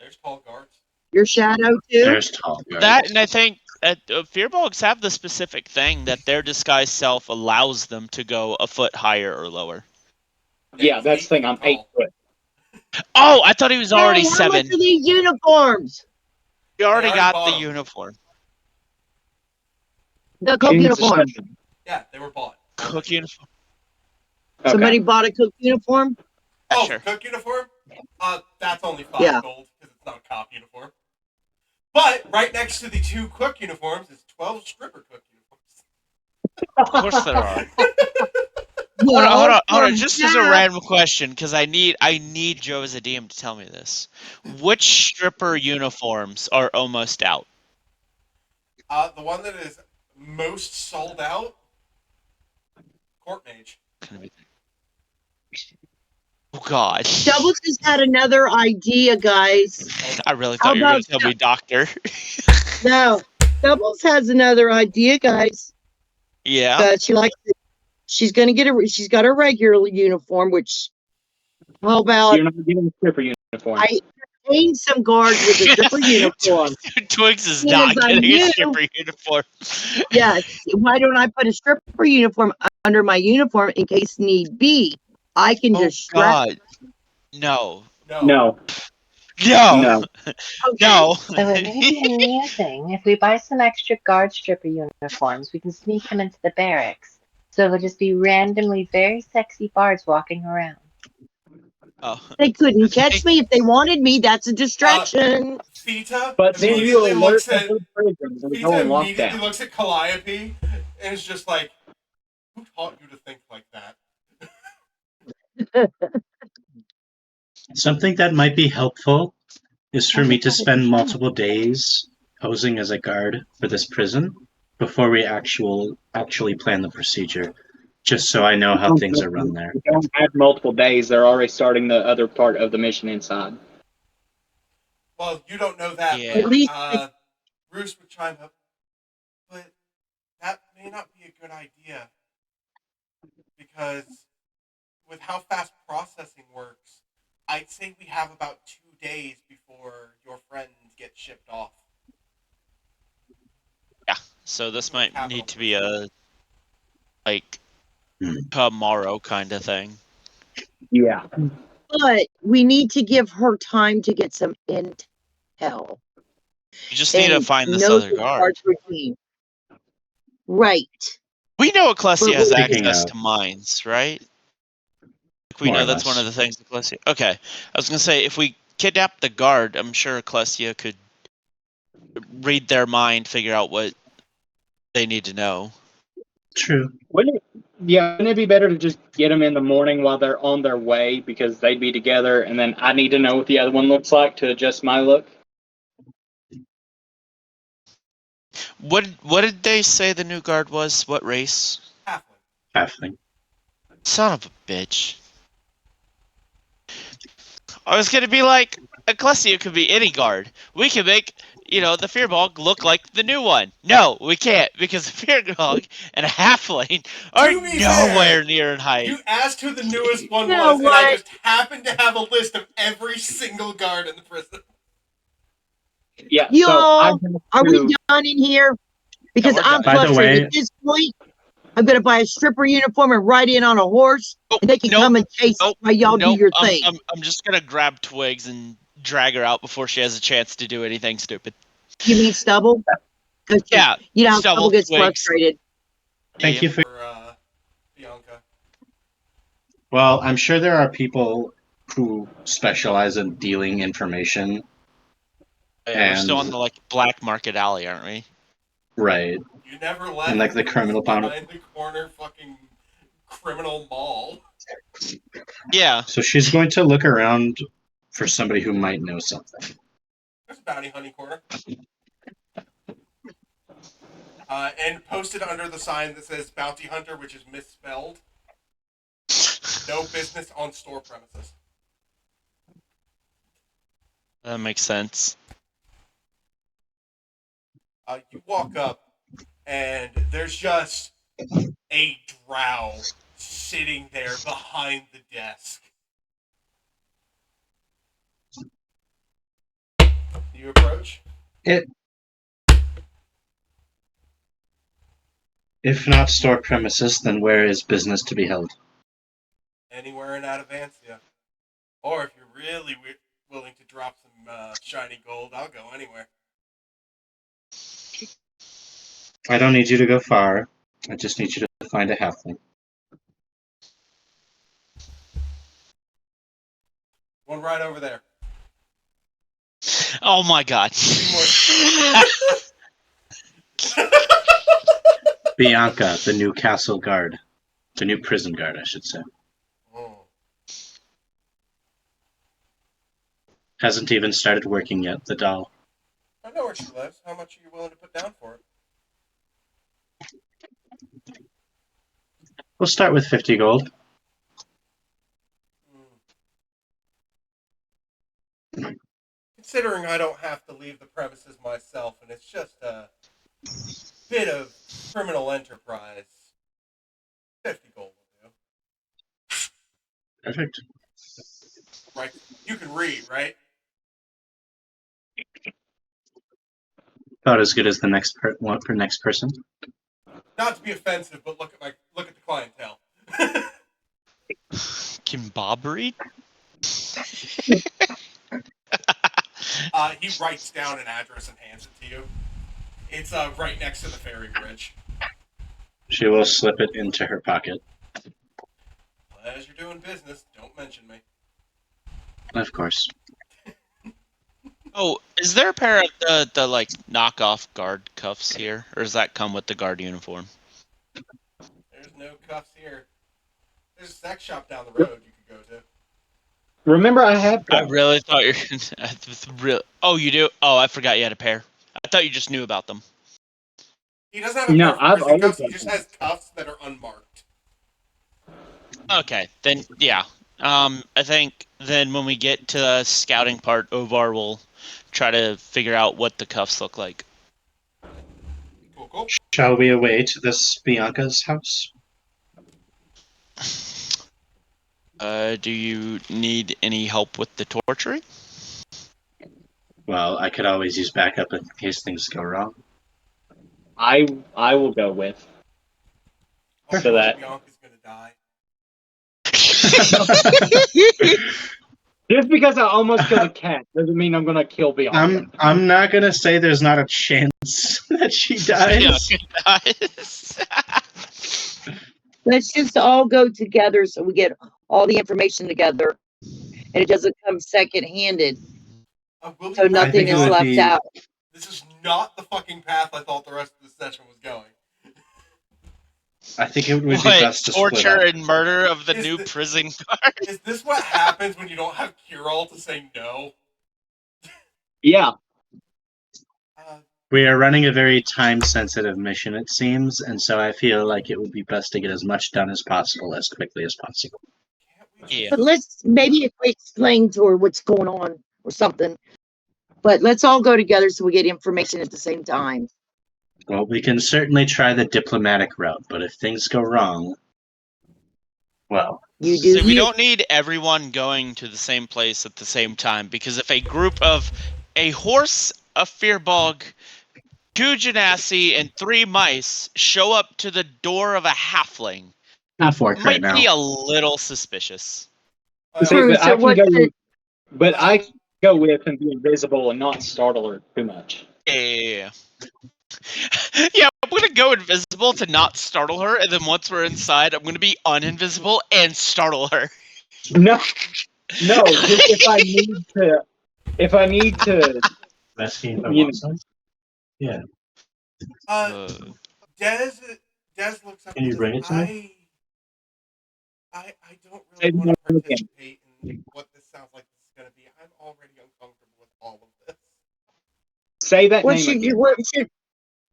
There's tall guards. Your shadow too? There's tall guards. that, and I think Fearbogs have the specific thing that their disguise self allows them to go a foot higher or lower. Yeah, that's the thing. I'm 8 foot. Oh, I thought he was already Hey, how 7. much are these uniforms? You already already got bought the 'em. uniform. The cook uniform. Yeah, they were bought. Cook uniform. Okay. Somebody bought a cook uniform? Yeah, Oh, sure. cook uniform? That's only 5 Yeah. gold because it's not a cop uniform. But right next to the 2 cook uniforms is 12 stripper cook uniforms. Of course there are. Well, Hold on. Just as a perhaps- random question, because I need Joe as a DM to tell me this. Which stripper uniforms are almost out? The one that is most sold out, Court Mage. Oh God. Doubles has had another idea, guys. I really How thought you were going about to tell me doctor. No, Doubles has another idea, guys. Yeah. She likes it. She's gonna get she's got a regular uniform, which how about You're not getting a stripper uniform. I entertain some guards with a stripper uniform? Twigs is Because not I getting a knew- stripper uniform. Yes. Why don't I put a stripper uniform under my uniform in case need be? I can Oh just strap. God. No. No. No. No. Okay. No. So it may be a new thing. If we buy some extra guard stripper uniforms, we can sneak them into the barracks. So it'll just be randomly very sexy bards walking around. Oh. They couldn't catch me if they wanted me. That's a distraction. Fita But then you immediately alert looks the at whole prison and we go Fita in immediately lockdown. looks at Calliope and is just like, "Who taught you to think like that?" Something that might be helpful is for me to spend multiple days posing as a guard for this prison before we actually plan the procedure, just so I know how things are run there. We don't have multiple days. They're already starting the other part of the mission inside. Well, you don't know that, Yeah. but At least Bruce would chime up. But that may not be a good idea because with how fast processing works, I'd say we have about 2 days before your friends get shipped off. So this might Capital need to be a like Hmm. tomorrow kind of thing. Yeah. but we need to give her time to get some intel. You just need to and find this know other the guard. routine. Right. We know Ecclesia has Speaking access of- to mines, right? Like, we More know or that's one of less. the things Ecclesia. Okay, I was gonna say if we kidnap the guard, I'm sure Ecclesia could read their mind, figure out what they need to know. True. Wouldn't it be better to just get them in the morning while they're on their way because they'd be together, and then I need to know what the other one looks like to adjust my look? What did they say the new guard was? What race? Halfling. Halfling. Son of a bitch. I was gonna be like, Ecclesia could be any guard. We can make, the Fearbog look like the new one. No, we can't, because the Fearbog and a Halfling are To be nowhere fair, near in height. You asked who the newest one You know was, and I what? just happened to have a list of every single guard in the prison. Yeah. You so I all, have are we to- done in here? Because we're I'm done. By the frustrated. way- At this point, I'm gonna buy a stripper uniform and ride in on a horse, Oh, and they can nope, come and chase nope, while y'all do Nope, your I'm, thing. I'm just gonna grab Twigs and drag her out before she has a chance to do anything stupid. You mean Stubble? 'Cause Yeah, you know how Stubble, Stubble gets Twigs. frustrated. Thank you for. Bianca. Well, I'm sure there are people who specialize in dealing information. Yeah, we're still And- on the black market alley, aren't we? Right. You never left And the criminal behind the corner fucking criminal mall. Yeah. So she's going to look around for somebody who might know something. There's a bounty hunting corner. And posted under the sign that says bounty hunter, which is misspelled. No business on store premises. That makes sense. You walk up, and there's just a drow sitting there behind the desk. You approach? If not store premises, then where is business to be held? Anywhere in Advancia. Or if you're really willing to drop some shiny gold, I'll go anywhere. I don't need you to go far. I just need you to find a halfling. One right over there. Oh my god. Bianca, the new castle guard. The new prison guard, I should say. Oh. Hasn't even started working yet, the doll. I know where she lives. How much are you willing to put down for it? We'll start with 50 gold. Considering I don't have to leave the premises myself, and it's just a bit of criminal enterprise, 50 gold will do. Perfect. Right? You can read, right? About as good as the next next person. Not to be offensive, but look at the clientele. Can Bob read? He writes down an address and hands it to you. It's right next to the ferry bridge. She will slip it into her pocket. As you're doing business, don't mention me. Of course. Oh, is there a pair of the knockoff guard cuffs here? Or does that come with the guard uniform? There's no cuffs here. There's a sex shop down the road you could go to. Remember, I have. I really thought you were Oh, you do? Oh, I forgot you had a pair. I thought you just knew about them. He doesn't have a No, pair of I've prison always cuffs, he had just them. has cuffs that are unmarked. Okay, then yeah. I think then when we get to the scouting part, Ovar will try to figure out what the cuffs look like. Cool. Shall we away to this Bianca's house? Do you need any help with the torturing? Well, I could always use backup in case things go wrong. I will go with. Oh, So that- Bianca's gonna die. Just because I almost killed a cat doesn't mean I'm gonna kill Bianca. I'm not gonna say there's not a chance that she dies. Let's just all go together so we get all the information together, and it doesn't come second-handed, I will be so nothing think it is would left be- out. This is not the fucking path I thought the rest of the session was going. I think it would be What best to split torture up. and murder of the Is new the- prison guard? Is this what happens when you don't have cure-all to say no? Yeah. We are running a very time-sensitive mission, it seems, and so I feel like it would be best to get as much done as possible as quickly as possible. Can't we just... Yeah. But let's maybe explain to her what's going on or something. But let's all go together so we get information at the same time. Well, we can certainly try the diplomatic route, but if things go wrong, well, You do So we you. don't need everyone going to the same place at the same time, because if a group of a horse, a fearbog, 2 genasi, and 3 mice show up to the door of a halfling, half orc right might now. be a little suspicious. Well, See, True, but so I can what's go. it? But I go with and be invisible and not startle her too much. Yeah. Yeah, I'm gonna go invisible to not startle her, and then once we're inside, I'm gonna be uninvisible and startle her. No, no. Just if I need to, Best game by you know, Watson? Yeah. Des looks up Can and you says, bring it to me? I don't say really want to that again. participate in what this sounds like this is going to be. I'm already uncomfortable with all of this. Say that What name should again. you? What should?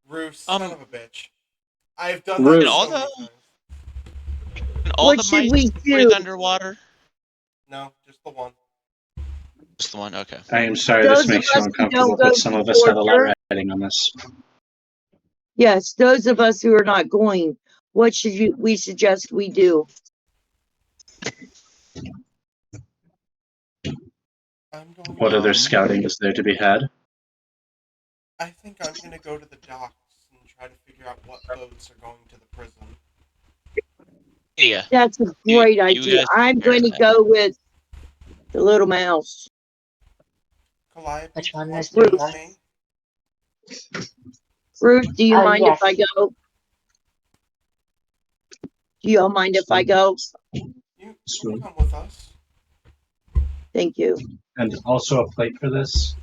Ruth, son of a bitch. I've done Ruth. that And all so the many times. and all What the should mice we breathe do? underwater. No, just the one. Just the one. Okay. I am sorry this Those of makes you us who uncomfortable, don't go but to some of us have a lot torture. riding on this. Yes, those of us who are not going. What should you? We suggest we do. I'm going What other Um, scouting is there to be had? I think I'm going to go to the docks and try to figure out what boats are going to the prison. Yeah. That's a great idea. guys I'm take care going of to that. go with the little mouse. Calliope, Which do you one want is to go the with mouse? me? Ruth, do you Oh, mind yes. if I go? Do y'all mind if I go? You can Sweet. come with us. Thank you. And also a plate for this.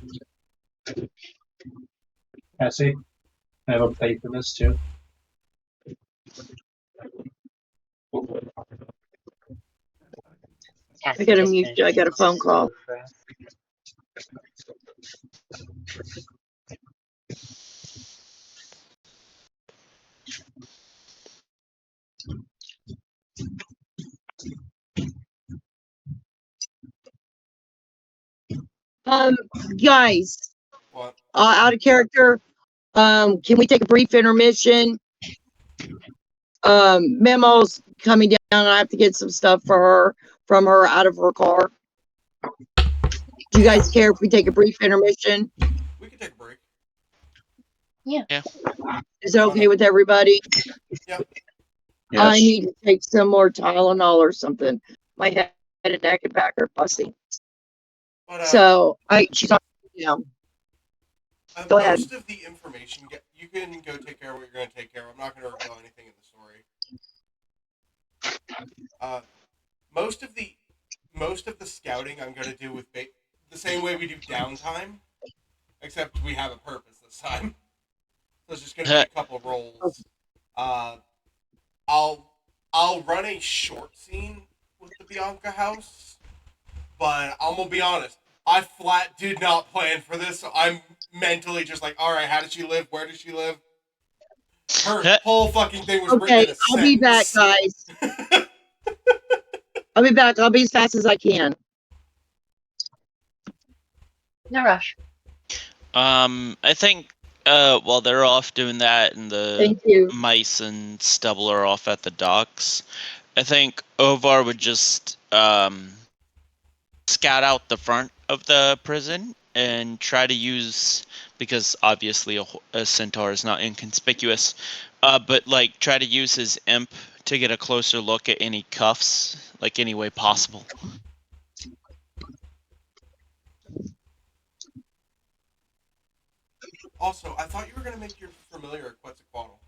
Cassie, I have a plate for this too. Cassie I got a just mute. finished I got a making phone call. soup for us. Guys, What? out of character. Can we take a brief intermission? Memo's coming down. I have to get some stuff for her from her out of her car. Do you guys care if we take a brief intermission? We can take a break. Yeah. Yeah. Is it okay with everybody? Yep. I Yes. need to take some more Tylenol or something. My head and neck and back are busting. But So she's on down. Go ahead. most of the information, you can go take care of what you're going to take care of. I'm not going to reveal anything in the story. Most of the scouting I'm going to do with the same way we do downtime, except we have a purpose this time. So it's just going to be a couple rolls. I'll run a short scene with the Bianca house, but I'm gonna be honest. I flat did not plan for this, so I'm mentally just like, all right, how does she live? Where does she live? Her whole fucking thing was written Okay, in a I'll be back, sentence. guys. I'll be back. I'll be as fast as I can. No rush. I think while they're off doing that and the Thank you. mice and stubble are off at the docks, I think Ovar would just scout out the front of the prison and try to use, because obviously a centaur is not inconspicuous, but like try to use his imp to get a closer look at any cuffs, like any way possible. Also, I thought you were gonna make your familiar a Quetzalcoatl.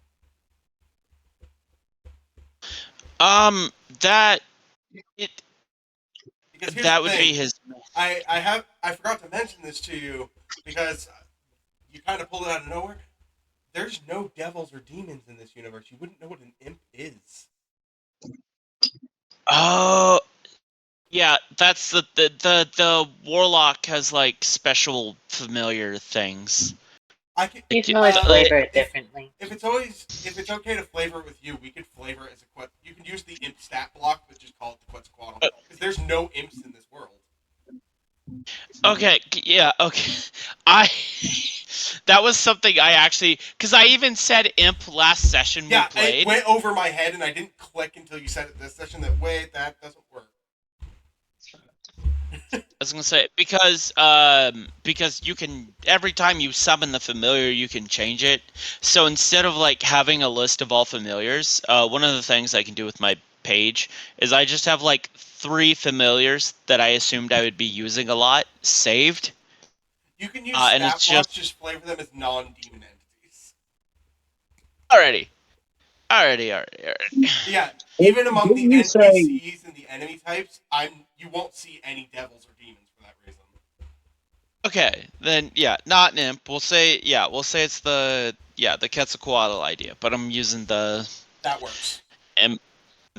That Because here's that the would thing. be his. I forgot to mention this to you because you kind of pulled it out of nowhere. There's no devils or demons in this universe. You wouldn't know what an imp is. is. Oh, yeah. That's the warlock has like special familiar things. I can. You can always Uh, flavor it differently. If it's okay to flavor it with you, we could flavor it as a quet. You can use the imp stat block, but just call it the Quetzalcoatl because there's no imps in this world. Okay, yeah, okay. I that was something I actually because I even said imp last session we Yeah, it played. went over my head, and I didn't click until you said it this session. That wait, that doesn't work. I was gonna say because you can every time you summon the familiar you can change it. So instead of like having a list of all familiars, one of the things I can do with my page is I just have like 3 familiars that I assumed I would be using a lot saved. You can use And stat it's blocks, just flavor them as non-demon entities. already. Yeah, even among the Didn't you say NPCs and the enemy types, you won't see any devils or demons for that reason. Okay, then yeah, not an imp. We'll say it's the Quetzalcoatl idea, but I'm using the That works. imp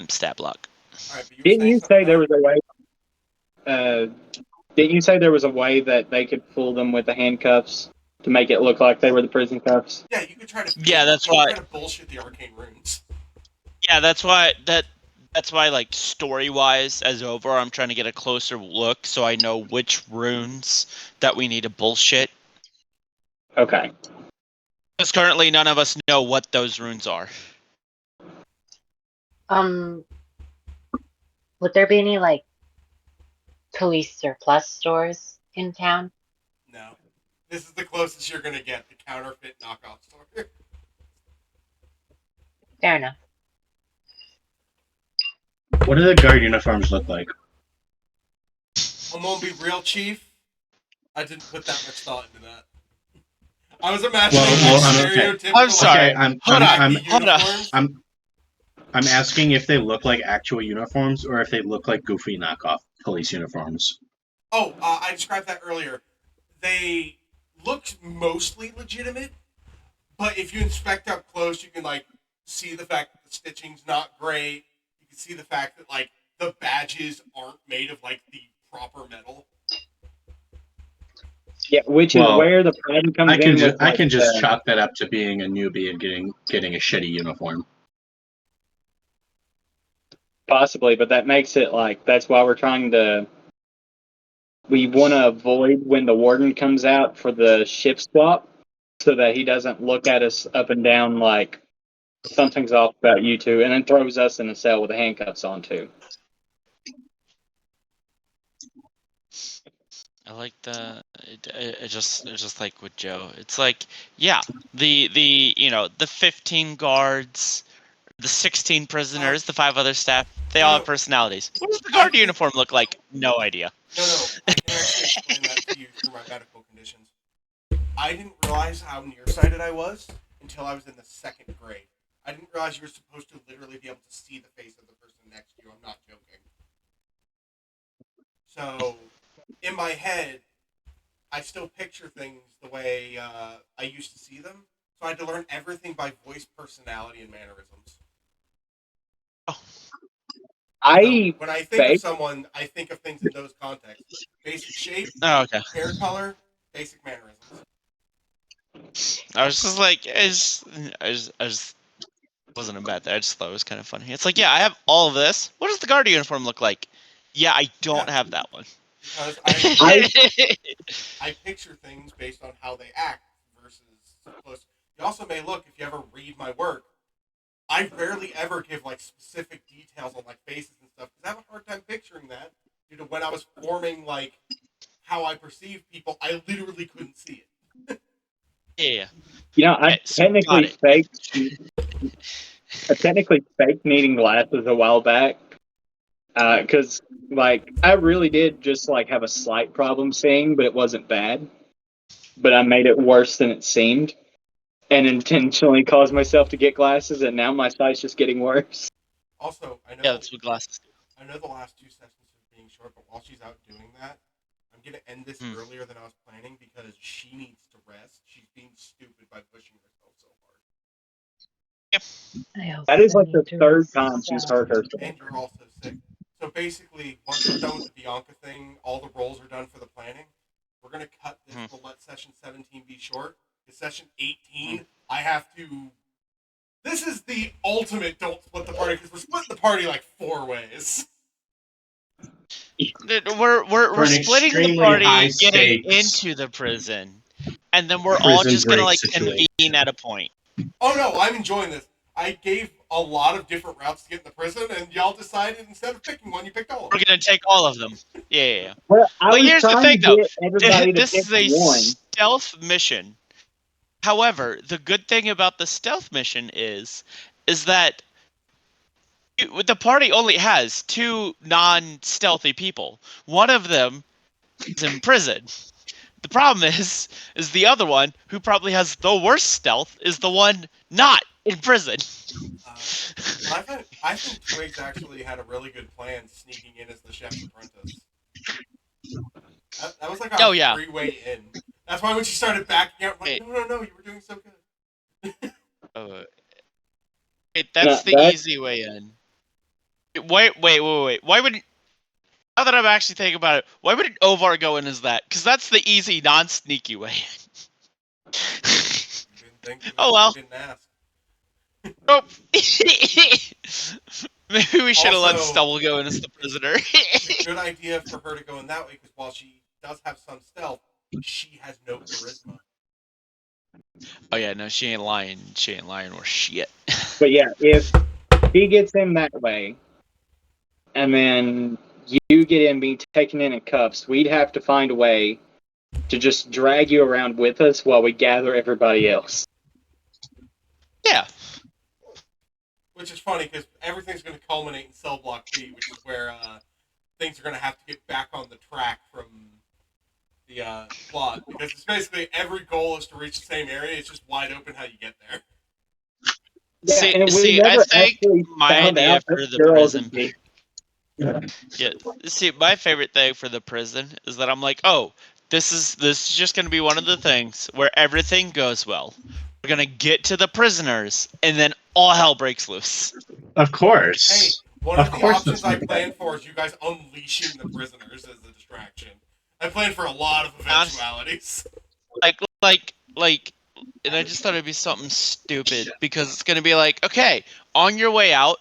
stat block. All right, but you were didn't saying you something, say there Matt? was a way didn't you say there was a way that they could fool them with the handcuffs to make it look like they were the prison cuffs? Yeah, you could try to Yeah, that's you could why. try to bullshit the arcane runes. Yeah, that's why like story wise as over I'm trying to get a closer look so I know which runes that we need to bullshit. Okay. Because currently none of us know what those runes are. Would there be any like police surplus stores in town? No, this is the closest you're gonna get the counterfeit knockoff store. Fair enough. What do the guard uniforms look like? I'm gonna be real, Chief. I didn't put that much thought into that. I was imagining Okay. stereotypical. I'm sorry. Okay, I'm Hold on. I'm Hold on. I'm asking if they look like actual uniforms or if they look like goofy knockoff police uniforms. Oh, I described that earlier. They look mostly legitimate, but if you inspect up close, you can like see the fact that the stitching's not great. You can see the fact that like the badges aren't made of like the proper metal. Yeah, which is Well, where the problem comes in with I like can just chalk that up to being a newbie and getting a shitty uniform. possibly, but that makes it like that's why we want to avoid when the warden comes out for the shift swap so that he doesn't look at us up and down like something's off about you two and then throws us in a cell with the handcuffs on too. I like it's just like with Joe. It's like, yeah, the 15 guards, the 16 prisoners, the 5 other staff, they all have personalities. What does the guard uniform look like? No idea. No, I can actually explain that to you through my medical conditions. I didn't realize how nearsighted I was until I was in the 2nd grade. I didn't realize you were supposed to literally be able to see the face of the person next to you. I'm not joking. So, in my head, I still picture things the way I used to see them. So I had to learn everything by voice, personality, and mannerisms. Oh. So when I think of faked someone, I think of things in those contexts. Basic shape, Oh, okay. hair color, basic mannerisms. I was just like, I just wasn't a bad thing. I just thought it was kind of funny. It's like, yeah, I have all of this. What does the guard uniform look like? Yeah, I don't have that one. Because I I picture things based on how they act versus so close. You also may look, if you ever read my work, I rarely ever give like specific details on like faces and stuff because I have a hard time picturing that due to when I was forming like how I perceive people, I literally couldn't see it. Yeah. I Okay, so got it. technically faked needing glasses a while back because like I really did just like have a slight problem seeing, but it wasn't bad. But I made it worse than it seemed, and intentionally caused myself to get glasses, and now my sight's just getting worse. Also, Yeah, that's what glasses do. I know the last 2 sessions are being short, but while she's out doing that, I'm gonna end this earlier than I was planning because she needs to rest. She's being stupid by pushing herself so hard. That is like the third time she's hurt herself. And you're also sick. So basically, once we're done with the Bianca thing, all the roles are done for the planning. We're gonna cut this. We'll let session 17 be short. It's session 18. I have to. This is the ultimate don't split the party because we're splitting the party like 4 ways. We're splitting the party, getting into the prison, and then we're all just gonna like convene at a point. Oh no, I'm enjoying this. I gave a lot of different routes to get in the prison, and y'all decided instead of picking one, you picked all of them. We're gonna take all of them. Yeah. Well, But here's the thing, though. This is a stealth mission. However, the good thing about the stealth mission is that the party only has 2 non-stealthy people. One of them is in prison. The problem is the other one, who probably has the worst stealth, is the one not in prison. I think Twigs actually had a really good plan sneaking in as the chef's apprentice. That was like our three-way in. That's why when she started backing out, I'm like, no, you were doing so good. That's the easy way in. Wait. Why would... Now that I'm actually thinking about it, why wouldn't Ovar go in as that? Because that's the easy, non-sneaky way in. Oh well. Didn't ask. Oh. Maybe we should have let Stubble go in as the prisoner. It's a good idea for her to go in that way, because while she does have some stealth, she has no charisma. Oh yeah, no, she ain't lying. She ain't lying or shit. But yeah, if he gets in that way, and then you get in being taken in cuffs, we'd have to find a way to just drag you around with us while we gather everybody else. Yeah. Which is funny, because everything's going to culminate in Cell Block B, which is where things are going to have to get back on the track from the plot. Because it's basically every goal is to reach the same area, it's just wide open how you get there. Yeah, I think my idea for the prison... Yeah. See, my favorite thing for the prison is that I'm like, oh, this is just going to be one of the things where everything goes well. We're going to get to the prisoners, and then all hell breaks loose. Of course. Hey, one of the options I planned for is you guys unleashing the prisoners as a distraction. I planned for a lot of eventualities. Like, and I just thought it'd be something stupid, because it's going to be like, okay, on your way out,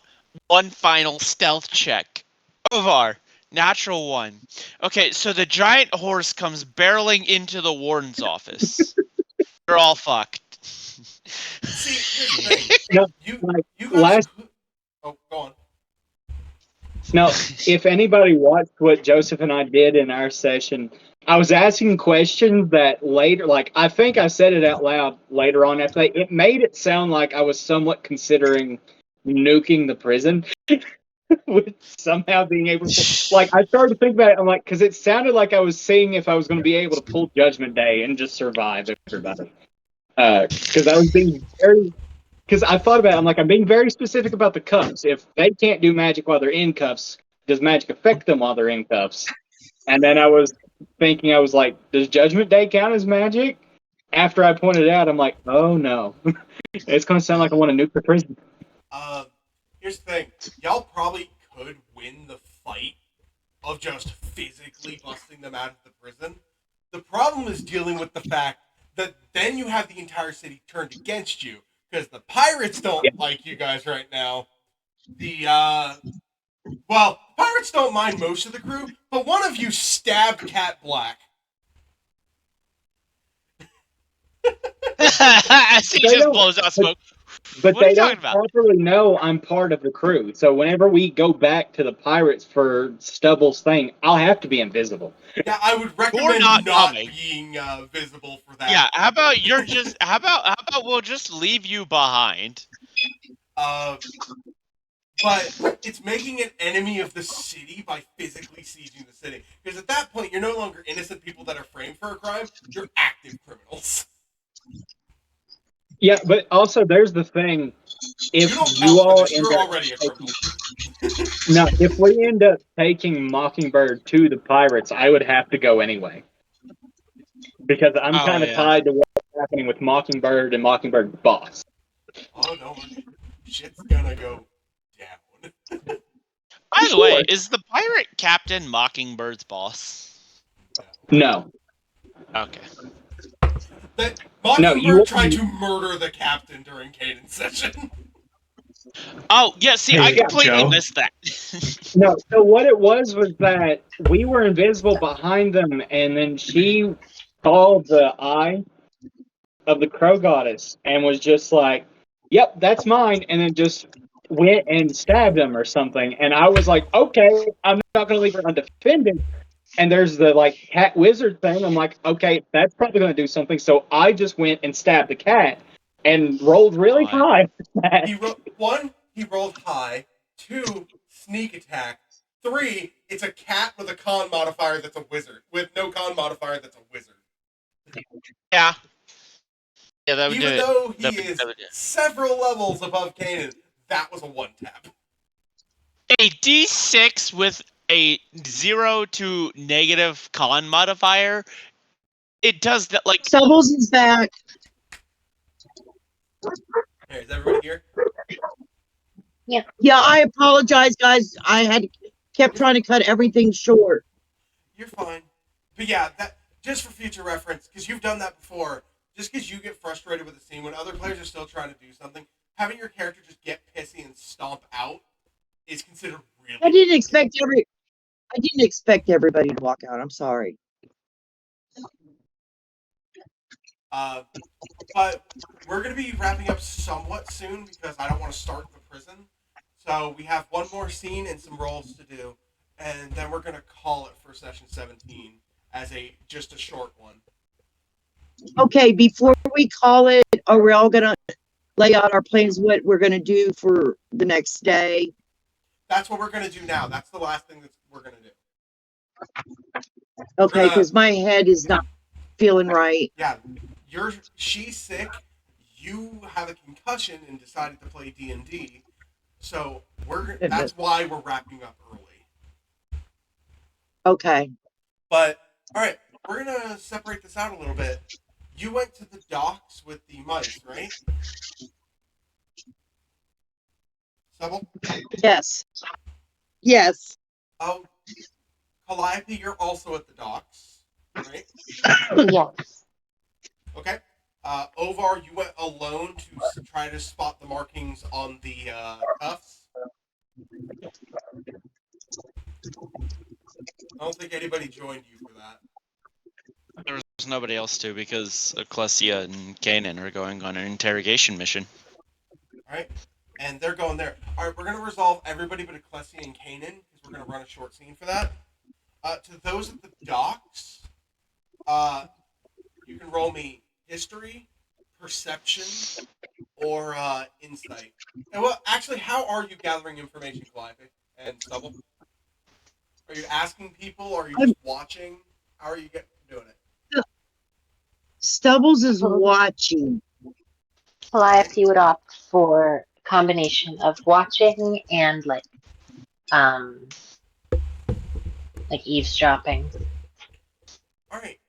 one final stealth check. Ovar, natural 1. Okay, so the giant horse comes barreling into the warden's office. You're all fucked. See, here's the thing. You guys... Oh, go on. Now, if anybody watched what Joseph and I did in our session, I was asking questions that later, like, I think I said it out loud later on after that. It made it sound like I was somewhat considering nuking the prison. With somehow being able to, like, I started to think about it. I'm like, because it sounded like I was seeing if I was going to be able to pull Judgment Day and just survive everybody. Because I was being very, because I thought about it. I'm like, I'm being very specific about the cuffs. If they can't do magic while they're in cuffs, does magic affect them while they're in cuffs? And then I was thinking, I was like, does Judgment Day count as magic? After I pointed it out, I'm like, oh no, it's going to sound like I want to nuke the prison. Here's the thing. Y'all probably could win the fight of just physically busting them out of the prison. The problem is dealing with the fact that then you have the entire city turned against you, because the pirates don't like you guys right now. Well, pirates don't mind most of the crew, but one of you stabbed Cat Black. As he just blows out smoke. But they don't properly know I'm part of the crew. So whenever we go back to the pirates for Stubble's thing, I'll have to be invisible. Yeah, I would recommend not being visible for that. Yeah, how about how about we'll just leave you behind? But it's making an enemy of the city by physically sieging the city. Because at that point, you're no longer innocent people that are framed for a crime. You're active criminals. Yeah, but also there's the thing. If you're already a criminal. Now, if we end up taking Mockingbird to the pirates, I would have to go anyway. Because I'm kind of tied to what's happening with Mockingbird and Mockingbird's boss. Oh, no. shit's gonna go down. By the way, is the pirate captain Mockingbird's boss? No. Okay. That No, Mockingbird tried to murder the captain during Caden's session. Oh, yeah, see, I Hey, completely Joe. missed that. No, so what it was that we were invisible behind them, and then she called the eye of the crow goddess and was just like, "Yep, that's mine," and then just went and stabbed him or something. And I was like, "Okay, I'm not going to leave her undefended." And there's the like cat wizard thing. I'm like, "Okay, that's probably going to do something." So I just went and stabbed the cat and rolled really high. He rolled high. 2, sneak attack. 3, it's a cat with a con modifier that's a wizard. With no con modifier that's a wizard. Yeah. Yeah, that would do Even it. though he That would is do it. several levels above Kanan, that was a 1-tap. A D6 with a 0 to negative con modifier. It does that like Stubbles is back. Hey, is everybody here? Yeah, I apologize, guys. Kept trying to cut everything short. You're fine. But yeah, that just for future reference, because you've done that before, just because you get frustrated with a scene when other players are still trying to do something, having your character just get pissy and stomp out is considered really. I didn't expect everybody to walk out. I'm sorry. But we're going to be wrapping up somewhat soon because I don't want to start the prison. So we have one more scene and some rolls to do, and then we're going to call it for session 17 as just a short one. Okay, before we call it, are we all gonna lay out our plans? What we're gonna do for the next day? That's what we're going to do now. That's the last thing that we're going to do. Okay, because my head is not feeling right. Yeah, she's sick. You have a concussion and decided to play D&D. So that's why we're wrapping up early. Okay. But all right, we're gonna separate this out a little bit. You went to the docks with the mice, right? Stubble? Yes. Yes. Oh, Calliope, you're also at the docks, right? Yes. Okay. Ovar, you went alone to try to spot the markings on the cuffs. I don't think anybody joined you for that. there's nobody else to because Ecclesia and Kanan are going on an interrogation mission. All right, and they're going there. All right, we're gonna resolve everybody but Ecclesia and Kanan because we're gonna run a short scene for that. To those at the docks, you can roll me history, perception, or insight. And well, actually, how are you gathering information, Calliope and Stubble? Are you asking people? Or are you just watching? How are you doing it? Stubbles is watching. Calliope would opt for a combination of watching and like eavesdropping. All right.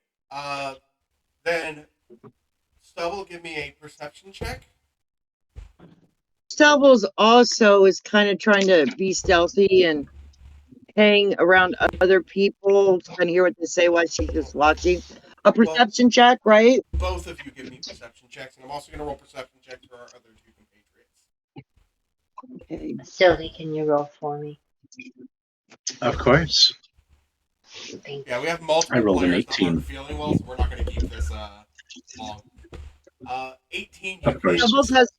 Then Stubble, give me a perception check. Stubbles also is kind of trying to be stealthy and hang around other people, trying to hear what they say while she's just watching. A perception check, right? Both of you give me perception checks, and I'm also going to roll perception checks for our other 2 compatriots. Okay. Sylvie, can you roll for me? Of course. Thank Yeah, we have multiple I rolled an players that 18. aren't feeling well, so we're not going to keep this long. 18, you Of course. Stubbles has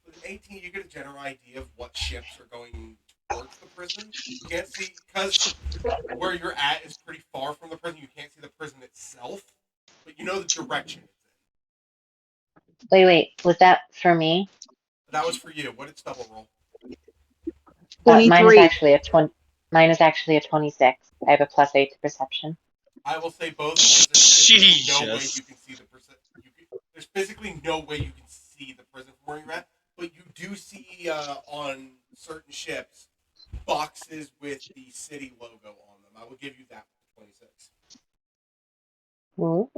with 18, you get a general idea of what ships are going towards the prison. You can't see, because where you're at is pretty far from the prison, you can't see the prison itself, but you know the direction it's in. Wait, was that for me? That was for you. What did Stubble roll? Mine is 23. actually a 20. Mine is actually a 26. I have a +8 to perception. I will say both because there's physically no way Jesus. you can see the prison. There's physically no way you can see the prison from where you're at, but you do see on certain ships boxes with the city logo on them. I will give you that for 26. Ooh.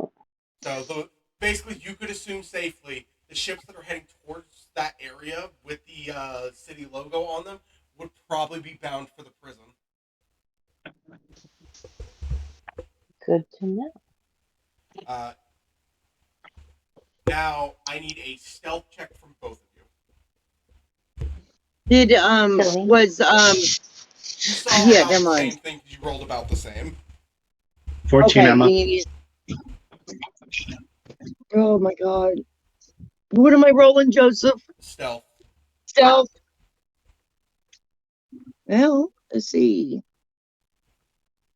So basically, you could assume safely the ships that are heading towards that area with the city logo on them would probably be bound for the prison. Good to know. Now I need a stealth check from both of you. Did Silly. was You saw Yeah, about never the mind. same thing because you rolled about the same. 14, Okay, Emma. oh my god. What am I rolling, Joseph? Stealth. Stealth. Well, let's see.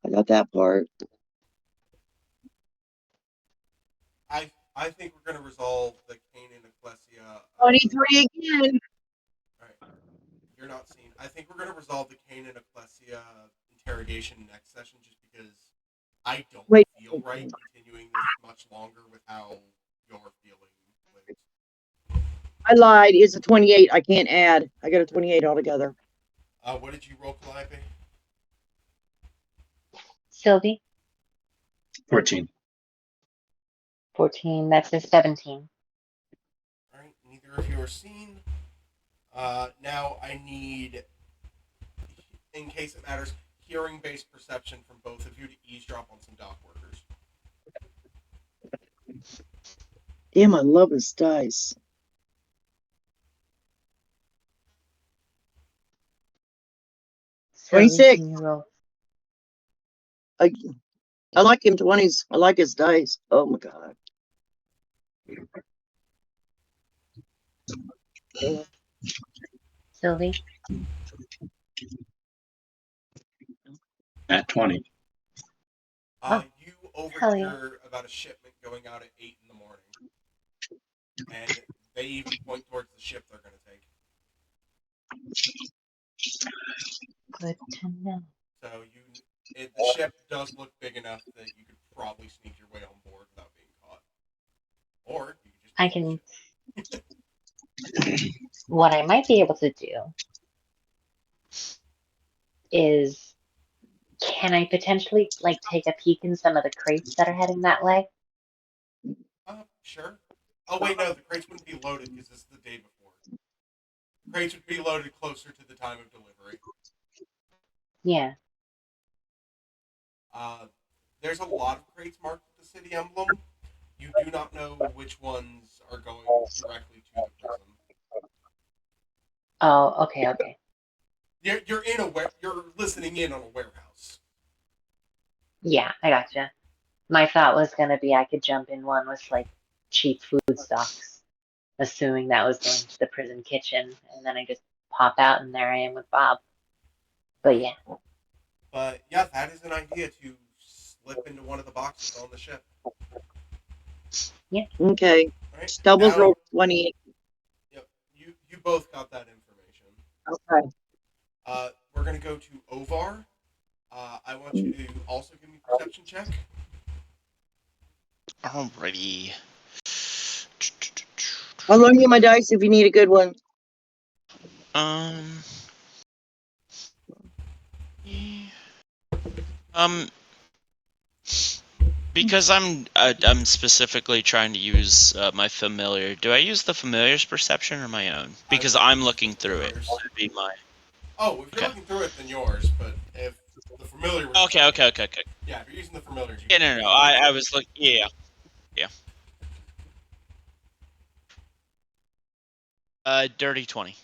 I got that part. I think we're gonna resolve the Cain and Ecclesia. 23 again. All right, you're not seen. I think we're gonna resolve the Cain and Ecclesia interrogation next session, just because I don't Wait. feel right continuing this much longer with how you're feeling. I lied. It's a 28. I can't add. I got a 28 altogether. What did you roll, Calliope? Sylvie, 14. 14. That's a 17. All right, neither of you are seen. Now I need, in case it matters, hearing-based perception from both of you to eavesdrop on some dock workers. Damn, I love this dice. Sylvie, 26. can you roll? I like him 20s. I like his dice. Oh my god. Sylvie, At 20. You hell yeah. overhear about a shipment going out at 8 in the morning, and they even point towards the ship they're going to take. Good to know. So the ship does look big enough that you could probably sneak your way on board without being caught, or you could just. I can. What I might be able to do is, can I potentially like take a peek in some of the crates that are heading that way? Sure. Oh wait, no, the crates wouldn't be loaded because this is the day before. The crates would be loaded closer to the time of delivery. Yeah. There's a lot of crates marked with the city emblem. You do not know which ones are going directly to the prison. Oh, okay. You're listening in on a warehouse. Yeah, I gotcha. My thought was gonna be I could jump in one with like cheap food stocks, assuming that was going to the prison kitchen, and then I just pop out and there I am with Bob. But yeah. But yeah, that is an idea to slip into one of the boxes on the ship. Yeah. Okay. Right? Doubles Now, roll 28. yep, you both got that information. Okay. We're gonna go to Ovar. I want you to also give me a perception check. Alrighty. I'll loan you my dice if you need a good one. Um. Because I'm specifically trying to use my familiar. Do I use the familiar's perception or my own? Because I'm looking through it. That'd be my. Oh, if you're looking through it, then yours. But if the familiar was Okay. Yeah, if you're using the familiars, you Yeah, no. I was looking. Yeah. Dirty 20.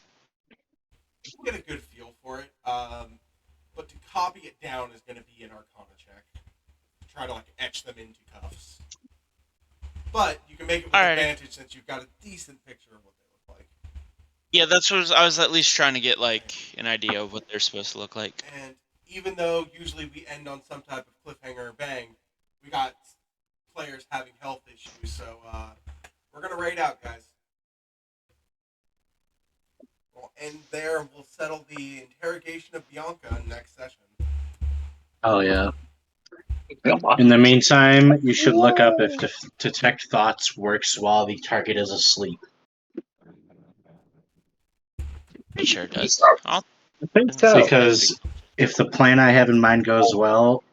You can get a good feel for it. But to copy it down is going to be an Arcana check. To try to like etch them into cuffs. But you can make it with advantage since you've got a decent picture of what they look like. Yeah, that's what I was at least trying to get like an idea of what they're supposed to look like. And even though usually we end on some type of cliffhanger or bang, we got players having health issues, so we're gonna raid out, guys. We'll end there, and we'll settle the interrogation of Bianca next session. Oh, yeah. In the meantime, you should look up if detect thoughts works while the target is asleep. Pretty sure it does. I think so. Because if the plan I have in mind goes well,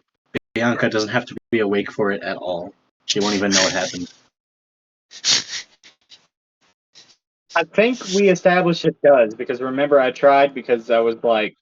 Bianca doesn't have to be awake for it at all. She won't even know it happened. I think we established it does, because remember I tried because I was like,